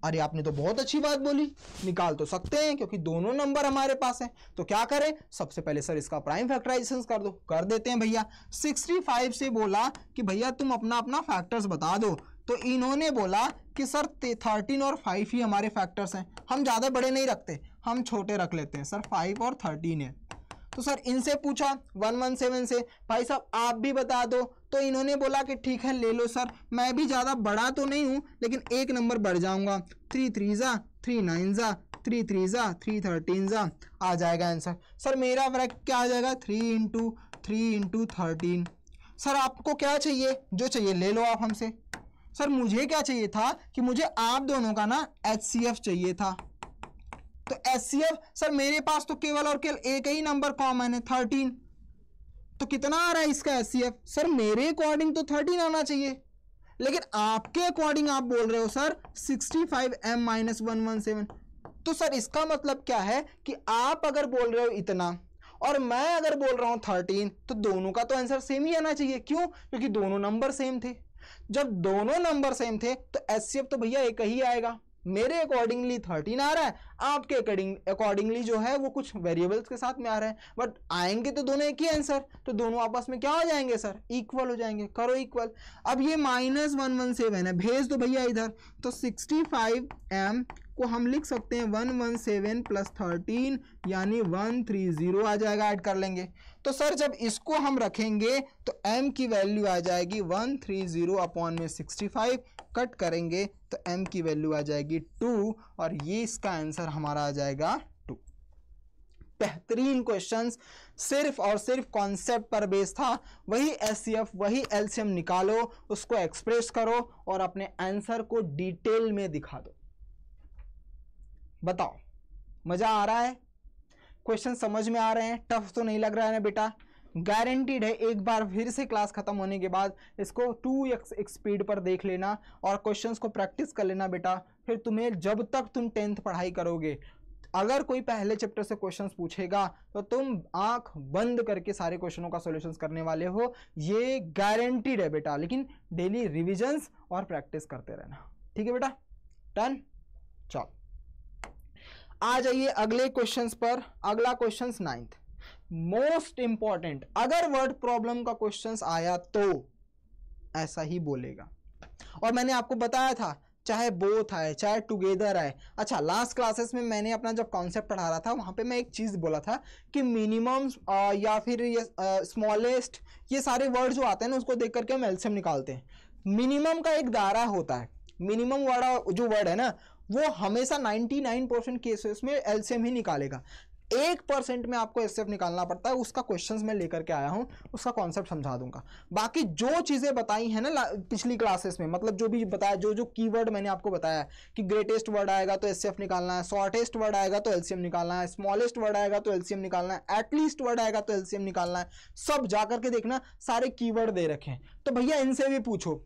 अरे आपने तो बहुत अच्छी बात बोली, निकाल तो सकते हैं क्योंकि दोनों नंबर हमारे पास हैं। तो क्या करें, सबसे पहले सर इसका प्राइम फैक्टराइजेशन कर दो। कर देते हैं भैया। 65 से बोला कि भैया तुम अपना अपना फैक्टर्स बता दो, तो इन्होंने बोला कि सर 13 और 5 ही हमारे फैक्टर्स हैं, हम ज़्यादा बड़े नहीं रखते, हम छोटे रख लेते हैं। सर 5 और 13 है। तो सर इनसे पूछा 117 से, भाई साहब आप भी बता दो, तो इन्होंने बोला कि ठीक है ले लो सर, मैं भी ज़्यादा बड़ा तो नहीं हूँ लेकिन एक नंबर बढ़ जाऊँगा, 3 3 जा 3 9 जा 3 3 जा 3 13 जा, आ जाएगा आंसर। सर मेरा ब्रैकेट क्या आ जाएगा, 3 × 3 इंटू 13। सर आपको क्या चाहिए, जो चाहिए ले लो आप हमसे। सर मुझे क्या चाहिए था कि मुझे आप दोनों का ना HCF चाहिए था। तो HCF सर मेरे पास तो केवल और केवल एक ही नंबर कॉमन है 13, तो कितना आ रहा है इसका HCF? सर मेरे अकॉर्डिंग तो 13 आना चाहिए, लेकिन आपके अकॉर्डिंग आप बोल रहे हो सर 65m - 117। तो सर इसका मतलब क्या है कि आप अगर बोल रहे हो इतना और मैं अगर बोल रहा हूं 13, तो दोनों का तो आंसर सेम ही आना चाहिए। क्यों? क्योंकि दोनों नंबर सेम थे। जब दोनों नंबर सेम थे तो HCF तो भैया एक ही आएगा। मेरे अकॉर्डिंगली 13 आ रहा है, आपके अकॉर्डिंगली जो है वो कुछ वेरिएबल्स के साथ में आ रहा है, बट आएंगे तो दोनों एक ही आंसर, तो दोनों आपस में क्या हो जाएंगे सर? इक्वल हो जाएंगे। करो इक्वल। अब ये -117 है, भेज दो भैया इधर। तो 65m को हम लिख सकते हैं 117 + 13 यानी 130 आ जाएगा, ऐड कर लेंगे। तो सर जब इसको हम रखेंगे तो m की वैल्यू आ जाएगी 130/65, कट करेंगे तो m की वैल्यू आ जाएगी 2, और ये इसका आंसर हमारा आ जाएगा 2। बेहतरीन क्वेश्चंस, सिर्फ और सिर्फ कॉन्सेप्ट पर बेस था। वही HCF वही LCM निकालो, उसको एक्सप्रेस करो और अपने आंसर को डिटेल में दिखा दो। बताओ मजा आ रहा है? क्वेश्चन समझ में आ रहे हैं? टफ तो नहीं लग रहा है ना बेटा? गारंटीड है एक बार फिर से क्लास खत्म होने के बाद इसको 2x स्पीड पर देख लेना और क्वेश्चंस को प्रैक्टिस कर लेना बेटा। फिर तुम्हें जब तक तुम 10th पढ़ाई करोगे, अगर कोई पहले चैप्टर से क्वेश्चंस पूछेगा तो तुम आंख बंद करके सारे क्वेश्चनों का सॉल्यूशंस करने वाले हो, ये गारंटीड है बेटा। लेकिन डेली रिविजन्स और प्रैक्टिस करते रहना, ठीक है बेटा? डन। चलो आ जाइए अगले क्वेश्चंस पर। अगला क्वेश्चंस 9th, मोस्ट इंपॉर्टेंट। अगर वर्ड प्रॉब्लम का क्वेश्चंस आया तो ऐसा ही बोलेगा, और मैंने आपको बताया था चाहे बोथ आए चाहे टुगेदर आए। अच्छा, लास्ट क्लासेस में मैंने अपना जब कॉन्सेप्ट पढ़ा रहा था वहां पे मैं एक चीज बोला था कि मिनिमम या फिर ये स्मॉलेस्ट, ये सारे वर्ड जो आते हैं ना उसको देख करके हम एलसीएम निकालते हैं। मिनिमम का एक दायरा होता है, मिनिमम वाला जो वर्ड है ना वो हमेशा 99% केसेस में एलसीएम ही निकालेगा। 1% में आपको एचसीएफ निकालना पड़ता है, उसका क्वेश्चंस मैं लेकर के आया हूं, उसका कॉन्सेप्ट समझा दूंगा। बाकी जो चीजें बताई हैं ना पिछली क्लासेस में, मतलब जो भी बताया, जो कीवर्ड मैंने आपको बताया कि ग्रेटेस्ट वर्ड आएगा तो एचसीएफ निकालना है, शॉर्टेस्ट वर्ड आएगा तो एलसीएम निकालना है, स्मॉलेस्ट वर्ड आएगा तो एलसीएम निकालना है, एटलीस्ट वर्ड आएगा तो एलसीएम निकालना है, सब जाकर के देखना सारे कीवर्ड दे रखे हैं। तो भैया इनसे भी पूछो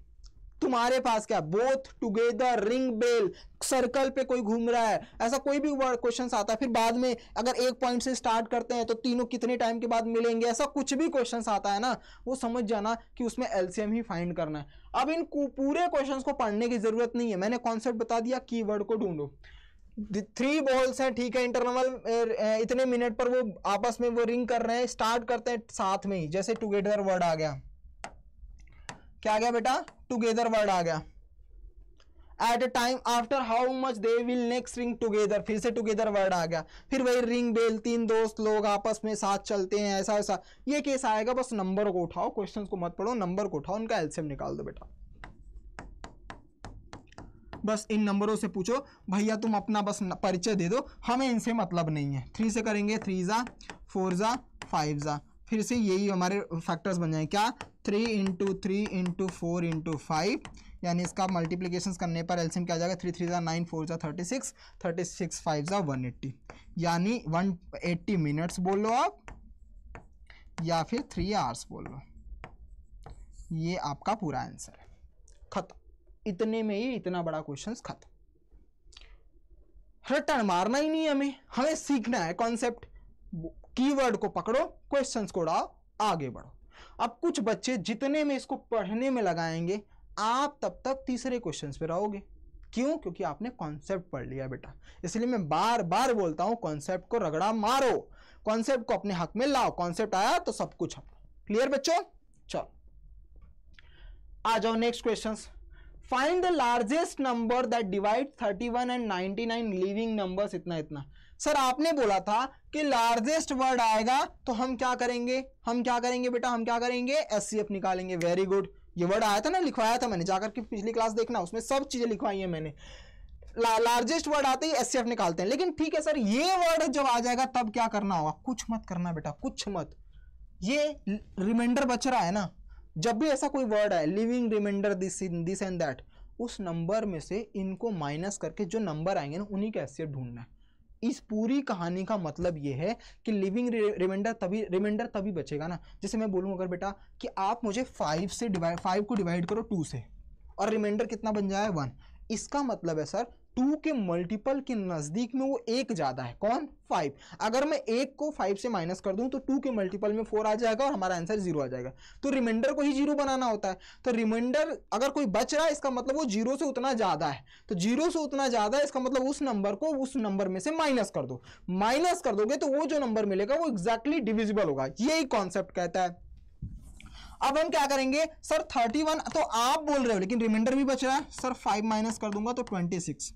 तुम्हारे पास क्या both, together, ring bell, circle पे कोई घूम रहा है, ऐसा कोई भी वर्ड क्वेश्चन आता है। फिर बाद में अगर एक पॉइंट से स्टार्ट करते हैं तो तीनों कितने टाइम के बाद मिलेंगे, ऐसा कुछ भी क्वेश्चन आता है ना, वो समझ जाना कि उसमें एलसीएम ही फाइंड करना है। अब इन पूरे क्वेश्चन को पढ़ने की जरूरत नहीं है, मैंने कॉन्सेप्ट बता दिया, कीवर्ड को ढूंढो। 3 बॉल्स हैं, ठीक है, इंटरवल इतने मिनट पर वो आपस में वो रिंग कर रहे हैं, स्टार्ट करते हैं साथ में ही, जैसे टुगेदर वर्ड आ गया, क्या आ गया बेटा, टुगेदर वर्ड आ गया। At a time after how much they will next ring together, फिर से टुगेदर वर्ड आ गया। फिर वही रिंग बेल, 3 दोस्त लोग आपस में साथ चलते हैं, ऐसा ऐसा ये केस आएगा। बस नंबर को उठाओ, क्वेश्चंस को मत पढ़ो, नंबर को उठाओ, उनका एलसीएम निकाल दो बेटा। बस इन नंबरों से पूछो भैया तुम अपना बस परिचय दे दो, हमें इनसे मतलब नहीं है। 3 से करेंगे, 3 जा 4 जा 5 जा, फिर से यही हमारे फैक्टर्स बन जाएंगे, क्या 3 × 3 × 4 × 5, यानी इसका मल्टीप्लिकेशन करने पर एलसीएम क्या आ जाएगा, 3 3 जा 9, 4 जा 36, 36 5 जा 180, यानी 180 मिनट्स बोल लो आप, या फिर 3 आवर्स बोल लो। ये आपका पूरा आंसर है, खत्म। इतने में ही इतना बड़ा क्वेश्चन खत्म। रटन मारना ही नहीं हमें, हमें सीखना है कॉन्सेप्ट। कीवर्ड को पकड़ो, क्वेश्चंस को उड़ाओ, आगे बढ़ो। अब कुछ बच्चे जितने में इसको पढ़ने में लगाएंगे, आप तब तक तीसरे क्वेश्चंस पे रहोगे। क्यों? क्योंकि आपने कॉन्सेप्ट पढ़ लिया बेटा। इसलिए मैं बार बार बोलता हूं, कॉन्सेप्ट को रगड़ा मारो, कॉन्सेप्ट को अपने हक में लाओ। कॉन्सेप्ट आया तो सब कुछ अपना। क्लियर बच्चों? चलो आ जाओ next questions. Find the largest number that divide 31 and 99 living numbers, इतना इतना। सर आपने बोला था कि लार्जेस्ट वर्ड आएगा तो हम क्या करेंगे, बेटा, हम क्या करेंगे, एचसीएफ निकालेंगे। वेरी गुड, ये वर्ड आया था ना, लिखवाया था मैंने, जाकर के पिछली क्लास देखना, उसमें सब चीजें लिखवाई है मैंने। लार्जेस्ट वर्ड आते ही एचसीएफ निकालते हैं। लेकिन ठीक है सर, ये वर्ड जब आ जाएगा तब क्या करना होगा? कुछ मत करना बेटा, कुछ मत। ये रिमाइंडर बच रहा है ना, जब भी ऐसा कोई वर्ड है leaving remainder this and that, उस नंबर में से इनको माइनस करके जो नंबर आएंगे ना उन्हीं का एचसीएफ ढूंढना है। इस पूरी कहानी का मतलब ये है कि लिविंग रिमाइंडर तभी बचेगा ना, जैसे मैं बोलूँ अगर बेटा कि आप मुझे 5 को डिवाइड करो 2 से, और रिमाइंडर कितना बन जाए 1, इसका मतलब है सर 2 के मल्टीपल के नजदीक में वो एक ज्यादा है, कौन 5। अगर मैं 1 को 5 से माइनस कर दूं तो 2 के मल्टीपल में 4 आ जाएगा और हमारा आंसर 0 आ जाएगा। तो रिमाइंडर को ही 0 बनाना होता है, तो रिमाइंडर अगर कोई बच रहा है इसका मतलब वो 0 से उतना ज्यादा है, तो 0 से उतना ज्यादा है इसका मतलब उस नंबर को उस नंबर में से माइनस कर दो, माइनस कर दोगे तो वो जो नंबर मिलेगा वो एग्जैक्टली डिविजिबल होगा, यही कॉन्सेप्ट कहता है। अब हम क्या करेंगे सर 31, तो आप बोल रहे हो लेकिन रिमाइंडर भी बच रहा है सर, 5 माइनस कर दूंगा तो 26,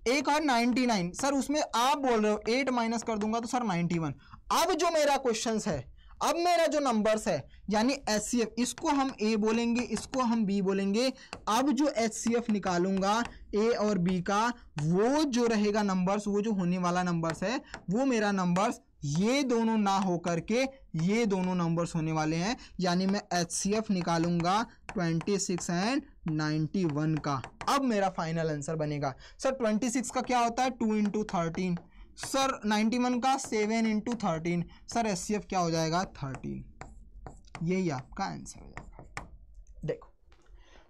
एक और 99 सर, उसमें आप बोल रहे हो 8 माइनस कर दूंगा तो सर 91। अब जो मेरा क्वेश्चन है, अब मेरा जो नंबर्स है यानी एचसीएफ, इसको हम ए बोलेंगे, इसको हम बी बोलेंगे। अब जो एचसीएफ निकालूंगा ए और बी का, वो जो रहेगा नंबर्स, वो जो होने वाला नंबर्स है वो मेरा नंबर्स ये दोनों ना होकर के ये दोनों नंबर्स होने वाले हैं, यानी मैं एचसीएफ निकालूंगा 26 एंड 91 का। अब मेरा फाइनल आंसर बनेगा सर 26 का क्या होता है 2 इंटू 13, सर 91 का 7 इंटू 13, सर एचसीएफ क्या हो जाएगा 13, यही आपका आंसर हो जाएगा। देखो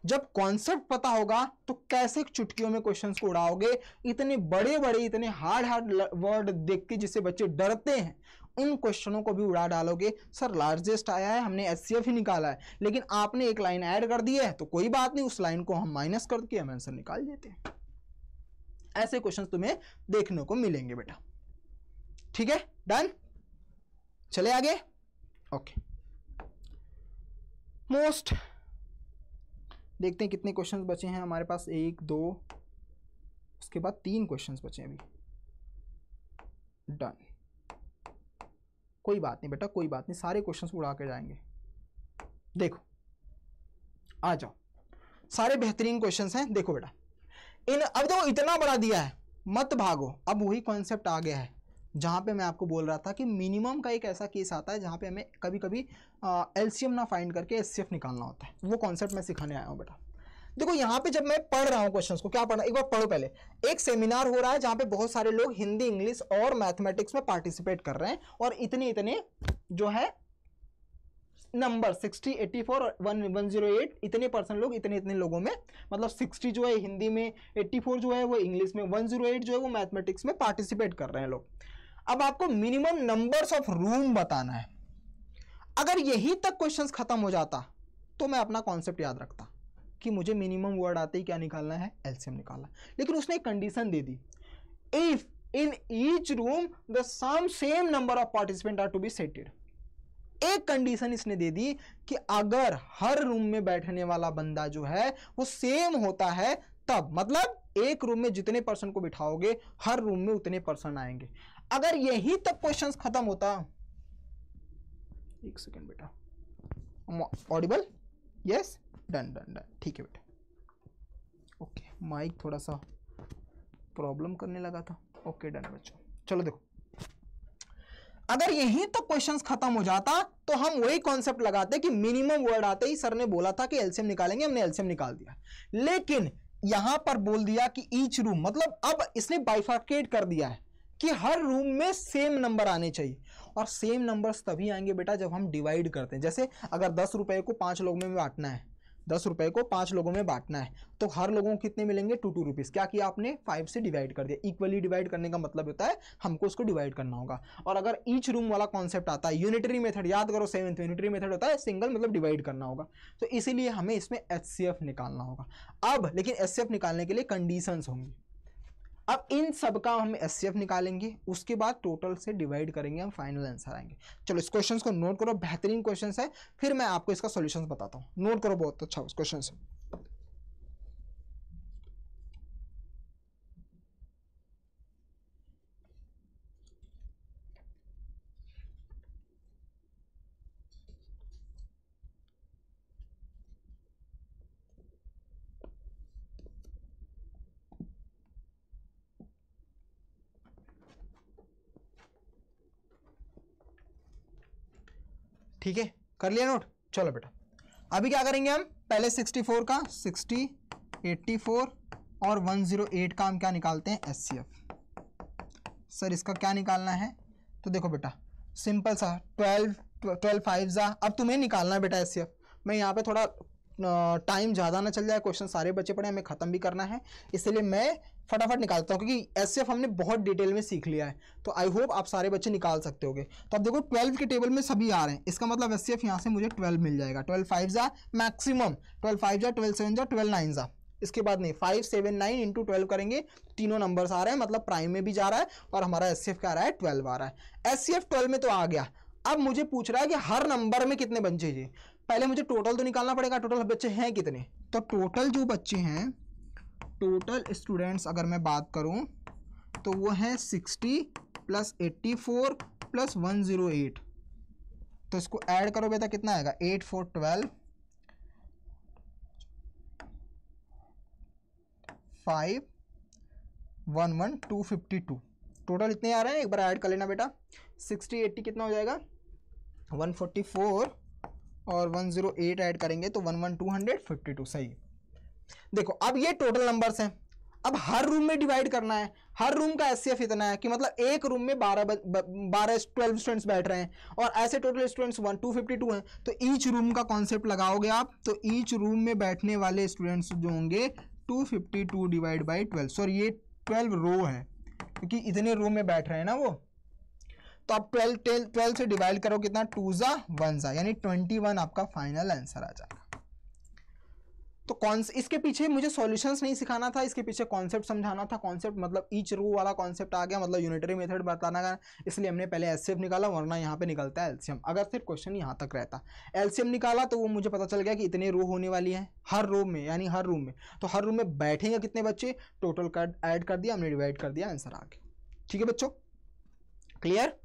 जब कॉन्सेप्ट पता होगा तो कैसे चुटकियों में क्वेश्चंस को उड़ाओगे, इतने बड़े बड़े इतने हार्ड वर्ड देख के जिससे बच्चे डरते हैं उन क्वेश्चनों को भी उड़ा डालोगे। सर लार्जेस्ट आया है, हमने एचसीएफ ही निकाला है, लेकिन आपने एक लाइन ऐड कर दी है तो कोई बात नहीं, उस लाइन को हम माइनस करके हम आंसर निकाल देते हैं। ऐसे क्वेश्चंस तुम्हें देखने को मिलेंगे बेटा, ठीक है, डन। चले आगे, ओके। मोस्ट देखते हैं कितने क्वेश्चंस बचे हैं हमारे पास, 1 2, उसके बाद 3 क्वेश्चंस बचे हैं अभी, डन। कोई बात नहीं बेटा, कोई बात नहीं, सारे क्वेश्चंस उड़ा के जाएंगे। देखो आ जाओ, सारे बेहतरीन क्वेश्चंस हैं। देखो बेटा अब देखो इतना बड़ा दिया है, मत भागो। अब वही कॉन्सेप्ट आ गया है जहां पे मैं आपको बोल रहा था कि मिनिमम का एक ऐसा केस आता है जहां पे हमें कभी कभी एलसीएम ना फाइंड करके एचसीएफ निकालना होता है, वो कॉन्सेप्ट मैं सिखाने आया हूं बेटा। देखो यहाँ पे जब मैं पढ़ रहा हूँ क्वेश्चंस को, क्या पढ़ना, एक बार पढ़ो पहले। एक सेमिनार हो रहा है जहाँ पे बहुत सारे लोग हिंदी इंग्लिश और मैथमेटिक्स में पार्टिसिपेट कर रहे हैं, और इतने इतने जो है नंबर 60 84 और 108 इतने परसेंट लोग इतने इतने लोगों में, मतलब 60 जो है हिंदी में, 84 जो है वो इंग्लिश में, 108 जो है वो मैथमेटिक्स में पार्टिसिपेट कर रहे हैं लोग। अब आपको मिनिमम नंबर्स ऑफ रूम बताना है। अगर यही तक क्वेश्चंस खत्म हो जाता तो मैं अपना कॉन्सेप्ट याद रखता कि मुझे मिनिमम वर्ड आते ही क्या निकालना है, एलसीएम निकालना। लेकिन उसने एक कंडीशन दे दी, if in each room the same number of participant are to be seated. एक कंडीशन इसने दे दी कि अगर हर रूम में बैठने वाला बंदा जो है वो सेम होता है, तब मतलब एक रूम में जितने पर्सन को बिठाओगे हर रूम में उतने पर्सन आएंगे। अगर यही तक क्वेश्चंस खत्म होता, एक सेकेंड बेटा, Audible, yes, done done done, ठीक है बेटा, ओके। माइक थोड़ा सा प्रॉब्लम करने लगा था, ओके डन बच्चों। चलो देखो, अगर यहीं तक क्वेश्चंस खत्म हो जाता तो हम वही कॉन्सेप्ट लगाते कि मिनिमम वर्ड आते ही सर ने बोला था कि एलसीएम निकालेंगे, हमने एलसीएम निकाल दिया। लेकिन यहां पर बोल दिया कि ईच रूम, मतलब अब इसने बाइफर्केट कर दिया है कि हर रूम में सेम नंबर आने चाहिए, और सेम नंबर्स तभी आएंगे बेटा जब हम डिवाइड करते हैं। जैसे अगर 10 रुपए को 5 लोगों में बांटना है, 10 रुपए को 5 लोगों में बांटना है, तो हर लोगों को कितने मिलेंगे 2 रुपीज़। क्या किया आपने, 5 से डिवाइड कर दिया। इक्वली डिवाइड करने का मतलब होता है हमको उसको डिवाइड करना होगा। और अगर ईच रूम वाला कॉन्सेप्ट आता है, यूनिटरी मेथड याद करो, 7th यूनिटरी मेथड होता है सिंगल, मतलब डिवाइड करना होगा। तो इसीलिए हमें इसमें एचसीएफ निकालना होगा। अब लेकिन एचसीएफ निकालने के लिए कंडीशंस होंगी। अब इन सब का हम एचसीएफ निकालेंगे, उसके बाद टोटल से डिवाइड करेंगे, हम फाइनल आंसर आएंगे। चलो इस क्वेश्चन को नोट करो, बेहतरीन क्वेश्चन है, फिर मैं आपको इसका सॉल्यूशंस बताता हूँ। नोट करो, बहुत अच्छा क्वेश्चन है। ठीक है, कर लिया नोट। चलो बेटा अभी क्या करेंगे हम, पहले 64 का 60, 84 और 108 का हम क्या निकालते हैं, HCF। सर इसका क्या निकालना है, तो देखो बेटा सिंपल सा 12 5 जा, अब तुम्हें निकालना है बेटा HCF। मैं यहाँ पे थोड़ा टाइम ज़्यादा ना चल जाए, क्वेश्चन सारे बचे पड़े हमें ख़त्म भी करना है, इसलिए मैं फटाफट निकालता हूँ क्योंकि HCF हमने बहुत डिटेल में सीख लिया है, तो आई होप आप सारे बच्चे निकाल सकते होगे। तो अब देखो 12 के टेबल में सभी आ रहे हैं, इसका मतलब HCF यहाँ से मुझे 12 मिल जाएगा। 12 5 जा मैक्सिमम, 12 5 जा, 12 7 जा, 12 9 जा, इसके बाद नहीं 5 7 9 इंटू 12 करेंगे, तीनों नंबर्स आ रहे हैं, मतलब प्राइम में भी जा रहा है और हमारा HCF क्या आ रहा है, 12 आ रहा है। HCF 12 में तो आ गया, अब मुझे पूछ रहा है कि हर नंबर में कितने बच्चे चाहिए। पहले मुझे टोटल तो निकालना पड़ेगा, टोटल बच्चे हैं कितने, तो टोटल जो बच्चे हैं, टोटल स्टूडेंट्स अगर मैं बात करूं तो वो है 60 प्लस 84 प्लस 108, तो इसको ऐड करो बेटा कितना आएगा, 8 4 12 5 1 1 252, टोटल इतने आ रहे हैं, एक बार ऐड कर लेना बेटा। 60 80 कितना हो जाएगा, 144 और 108 ऐड करेंगे तो 1 1 252, सही। देखो अब ये टोटल नंबर्स हैं, अब हर रूम में डिवाइड करना है, हर रूम का HCF इतना है कि मतलब एक रूम में 12 स्टूडेंट्स बैठ रहे हैं और ऐसे टोटल स्टूडेंट्स 252 हैं, तो ईच रूम का कॉन्सेप्ट लगाओगे आप, तो ईच रूम में बैठने वाले स्टूडेंट्स जो होंगे 252 डिवाइड बाई 12, सॉरी ये 12 रो है क्योंकि इतने रूम में बैठ रहे हैं ना वो, तो आप 12 से डिवाइड करो कितना, 2 जा 1 जा, यानी 21 आपका फाइनल आंसर आ जाएगा। तो इसके पीछे मुझे सॉल्यूशंस नहीं सिखाना था, इसके पीछे कॉन्सेप्ट समझाना था। कॉन्सेप्ट मतलब ईच रो वाला कॉन्सेप्ट आ गया, मतलब यूनिटरी मेथड बताना था, इसलिए हमने पहले HCF निकाला, वरना यहाँ पे निकलता है LCM। अगर सिर्फ क्वेश्चन यहाँ तक रहता, LCM निकाला तो वो मुझे पता चल गया कि इतने रो होने वाली है हर रो में, यानी हर रूम में, तो हर रूम में बैठेंगे कितने बच्चे, टोटल का ऐड कर दिया हमने, डिवाइड कर दिया, आंसर आ गया। ठीक है बच्चों, क्लियर,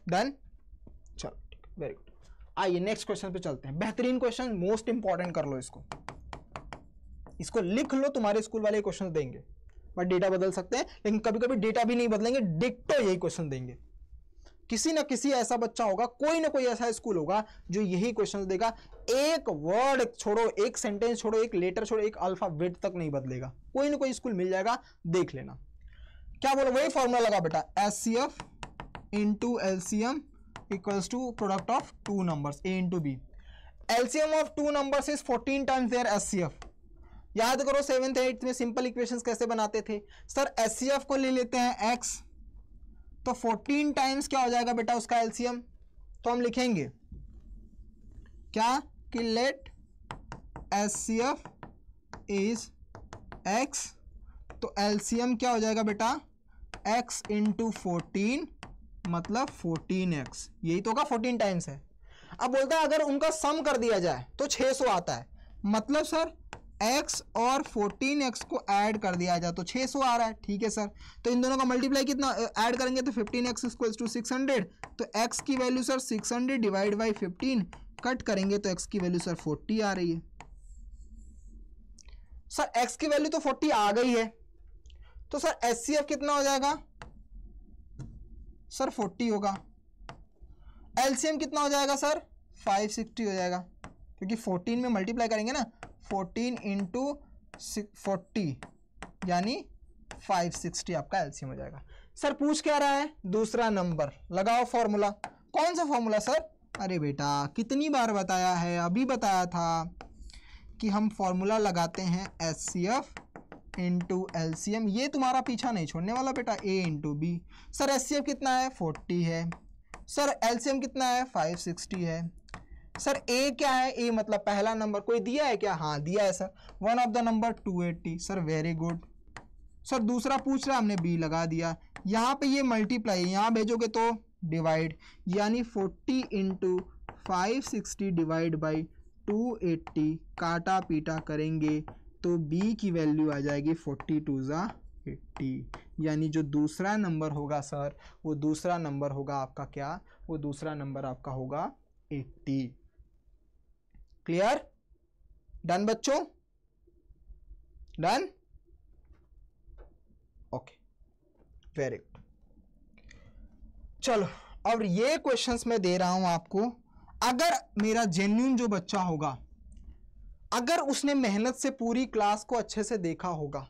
डन, चलो वेरी गुड। आइए नेक्स्ट क्वेश्चन पे चलते हैं, बेहतरीन क्वेश्चन, मोस्ट इंपॉर्टेंट कर लो इसको लिख लो, तुम्हारे स्कूल वाले क्वेश्चन देंगे, बट डेटा बदल सकते हैं, लेकिन कभी कभी डेटा भी नहीं बदलेंगे, डिक्टो यही क्वेश्चन देंगे। किसी ना किसी ऐसा बच्चा होगा, कोई ना कोई ऐसा स्कूल होगा जो यही क्वेश्चन देगा, एक वर्ड छोड़ो, एक सेंटेंस छोड़ो, एक लेटर छोड़ो, एक अल्फाबेट तक नहीं बदलेगा, कोई ना कोई स्कूल मिल जाएगा, देख लेना। क्या बोलो, वही फॉर्मूला लगा बेटा, HCF into LCM equals to product of two numbers A into B। LCM of two numbers is 14 times their HCF। याद करो 7th 8th में सिंपल इक्वेशंस कैसे बनाते थे सर, HCF को ले लेते हैं x, तो 14 टाइम्स क्या हो जाएगा बेटा उसका LCM, तो हम लिखेंगे क्या कि लेट HCF इज x, तो LCM क्या हो जाएगा बेटा, x इंटू 14 मतलब 14x, यही तो होगा 14 टाइम्स है। अब बोलता है अगर उनका सम कर दिया जाए तो 600 आता है, मतलब सर x और 14x को ऐड कर दिया जाए तो 600 आ रहा है। ठीक है सर, तो इन दोनों का मल्टीप्लाई कितना ऐड करेंगे तो 15x इक्वल्स टू 600, तो x की value sir 600 divide by 15, cut करेंगे तो x की वैल्यू सर 40 आ रही है। सर x की वैल्यू तो 40 आ गई है, तो सर HCF कितना हो जाएगा, सर 40 होगा। LCM कितना हो जाएगा सर, 560 हो जाएगा, क्योंकि 14 में मल्टीप्लाई करेंगे ना, 14 इंटू 40 यानी 560 आपका LCM हो जाएगा। सर पूछ क्या रहा है, दूसरा नंबर, लगाओ फॉर्मूला। कौन सा फॉर्मूला सर, अरे बेटा कितनी बार बताया है, अभी बताया था कि हम फॉर्मूला लगाते हैं HCF इंटू LCM, ये तुम्हारा पीछा नहीं छोड़ने वाला बेटा, A into B। Sir HCF कितना है, 40 है, सर LCM कितना है, 560 है। सर A क्या है, A मतलब पहला नंबर, कोई दिया है क्या, हाँ दिया है sir, one of the number 280, sir very good. Sir दूसरा पूछ रहा, हमने B लगा दिया, यहाँ पे ये मल्टीप्लाई, यहाँ भेजोगे तो डिवाइड, यानी 40 इंटू 560 डिवाइड बाई 280, काटा पीटा करेंगे तो B की वैल्यू आ जाएगी 42 जा 80, यानी जो दूसरा नंबर होगा सर, वो दूसरा नंबर होगा आपका क्या, वो दूसरा नंबर आपका होगा 80। क्लियर, डन बच्चों, डन, ओके वेरी गुड। चलो अब ये क्वेश्चंस मैं दे रहा हूं आपको, अगर मेरा जेन्युइन जो बच्चा होगा, अगर उसने मेहनत से पूरी क्लास को अच्छे से देखा होगा,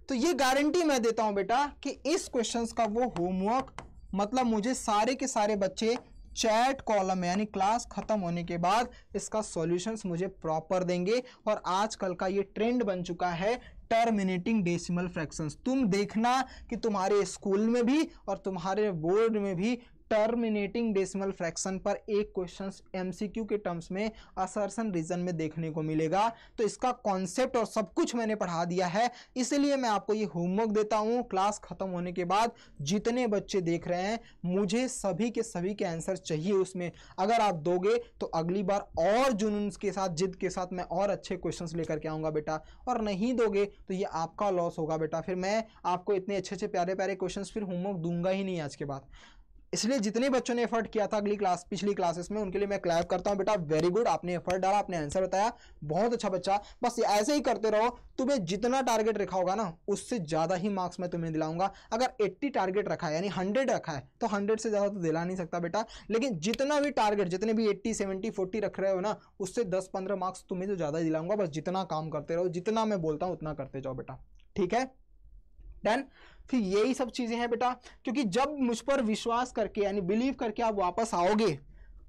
तो ये गारंटी मैं देता हूं बेटा कि इस क्वेश्चंस का वो होमवर्क, मतलब मुझे सारे के सारे बच्चे चैट कॉलम में यानी क्लास खत्म होने के बाद इसका सॉल्यूशंस मुझे प्रॉपर देंगे। और आजकल का ये ट्रेंड बन चुका है टर्मिनेटिंग डेसिमल फ्रैक्शंस। तुम देखना कि तुम्हारे स्कूल में भी और तुम्हारे बोर्ड में भी टर्मिनेटिंग डेसिमल फ्रैक्शन पर एक क्वेश्चन एमसीक्यू के टर्म्स में असर्शन रीजन में देखने को मिलेगा। तो इसका कॉन्सेप्ट और सब कुछ मैंने पढ़ा दिया है, इसलिए मैं आपको ये होमवर्क देता हूं। क्लास खत्म होने के बाद जितने बच्चे देख रहे हैं, मुझे सभी के आंसर चाहिए उसमें। अगर आप दोगे तो अगली बार और जुनून के साथ, जिद के साथ मैं और अच्छे क्वेश्चंस लेकर के आऊंगा बेटा, और नहीं दोगे तो ये आपका लॉस होगा बेटा। फिर मैं आपको इतने अच्छे अच्छे प्यारे प्यारे क्वेश्चंस फिर होमवर्क दूंगा ही नहीं आज के बाद। इसलिए जितने बच्चों ने एफर्ट किया था पिछली क्लासेस में, उनके लिए मैं क्लैप करता हूं बेटा। वेरी गुड, आपने एफर्ट डाला, आपने आंसर बताया, बहुत अच्छा बच्चा। बस ऐसे ही करते रहो। तुम्हें जितना टारगेट रखा होगा ना, उससे ज्यादा ही मार्क्स मैं तुम्हें दिलाऊंगा। अगर 80 टारगेट रखा है यानी 100 रखा है तो 100 से ज्यादा तो दिला नहीं सकता बेटा, लेकिन जितना भी टारगेट, जितने भी 80 70 40 रख रहे हो ना, उससे 10-15 मार्क्स तुम्हें तो ज्यादा ही दिलाऊंगा। बस जितना काम करते रहो, जितना मैं बोलता हूं उतना करते जाओ बेटा, ठीक है? डन। फिर यही सब चीजें हैं बेटा, क्योंकि जब मुझ पर विश्वास करके यानी बिलीव करके आप वापस आओगे,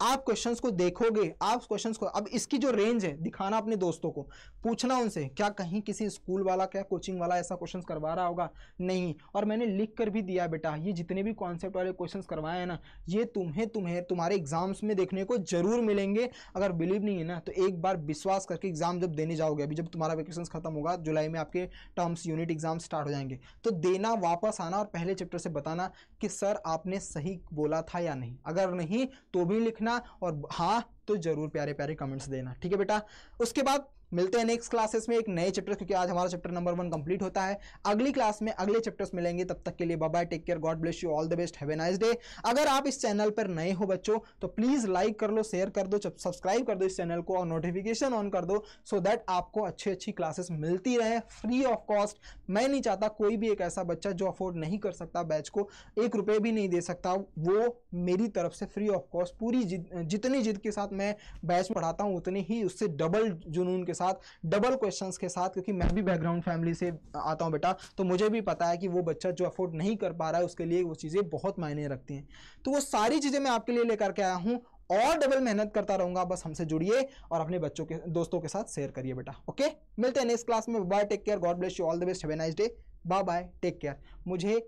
आप क्वेश्चंस को देखोगे, आप क्वेश्चंस को, अब इसकी जो रेंज है दिखाना अपने दोस्तों को, पूछना उनसे क्या कहीं किसी स्कूल वाला, क्या कोचिंग वाला ऐसा क्वेश्चंस करवा रहा होगा? नहीं। और मैंने लिख कर भी दिया बेटा, ये जितने भी कॉन्सेप्ट वाले क्वेश्चंस करवाए हैं ना, ये तुम्हारे एग्जाम्स में देखने को जरूर मिलेंगे। अगर बिलीव नहीं है ना, तो एक बार विश्वास करके एग्जाम जब देने जाओगे, अभी जब तुम्हारा वेकेशन खत्म होगा, जुलाई में आपके टर्म्स यूनिट एग्जाम स्टार्ट हो जाएंगे, तो देना, वापस आना और पहले चैप्टर से बताना कि सर आपने सही बोला था या नहीं। अगर नहीं तो भी लिखना, और हाँ तो जरूर प्यारे प्यारे कमेंट्स देना, ठीक है बेटा? उसके बाद मिलते हैं नेक्स्ट क्लासेस में एक नए चैप्टर, क्योंकि आज हमारा चैप्टर नंबर 1 कंप्लीट होता है। अगली क्लास में अगले चैप्टर्स मिलेंगे, तब तक के लिए bye bye, take care, God bless you, all the best, have a nice day. अगर आप इस चैनल पर नए हो बच्चों, तो प्लीज लाइक कर लो, शेयर कर दो, सब्सक्राइब कर दो इस चैनल को, और नोटिफिकेशन ऑन कर दो, सो दैट आपको अच्छी क्लासेस मिलती रहे फ्री ऑफ कॉस्ट। मैं नहीं चाहता कोई भी एक ऐसा बच्चा जो अफोर्ड नहीं कर सकता बैच को, 1 रुपये भी नहीं दे सकता, वो मेरी तरफ से फ्री ऑफ कॉस्ट पूरी जितनी जिद के साथ मैं बैच पढ़ाता हूँ, उतनी ही उससे डबल जुनून के साथ, डबल क्वेश्चंस के साथ, क्योंकि मैं भी बैकग्राउंड फैमिली से आता हूं बेटा, तो मुझे भी पता है कि वो बच्चा जो अफोर्ड नहीं कर पा रहा है, उसके लिए वो चीज़ें बहुत मायने रखती हैं। तो वो सारी चीज़ें मैं आपके लिए लेकर के आया हूं, और डबल मेहनत करता रहूंगा। बस हमसे जुड़िए और अपने बच्चों के, दोस्तों के साथ शेयर करिए बेटा। ओके, मिलते हैं नेक्स्ट क्लास में। Bye, take care, God bless you, all the best, have a nice day, bye bye, take care. मुझे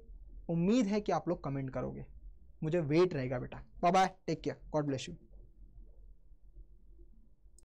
उम्मीद है कि आप लोग कमेंट करोगे, मुझे वेट रहेगा बेटा। Bye bye, take care, God bless you.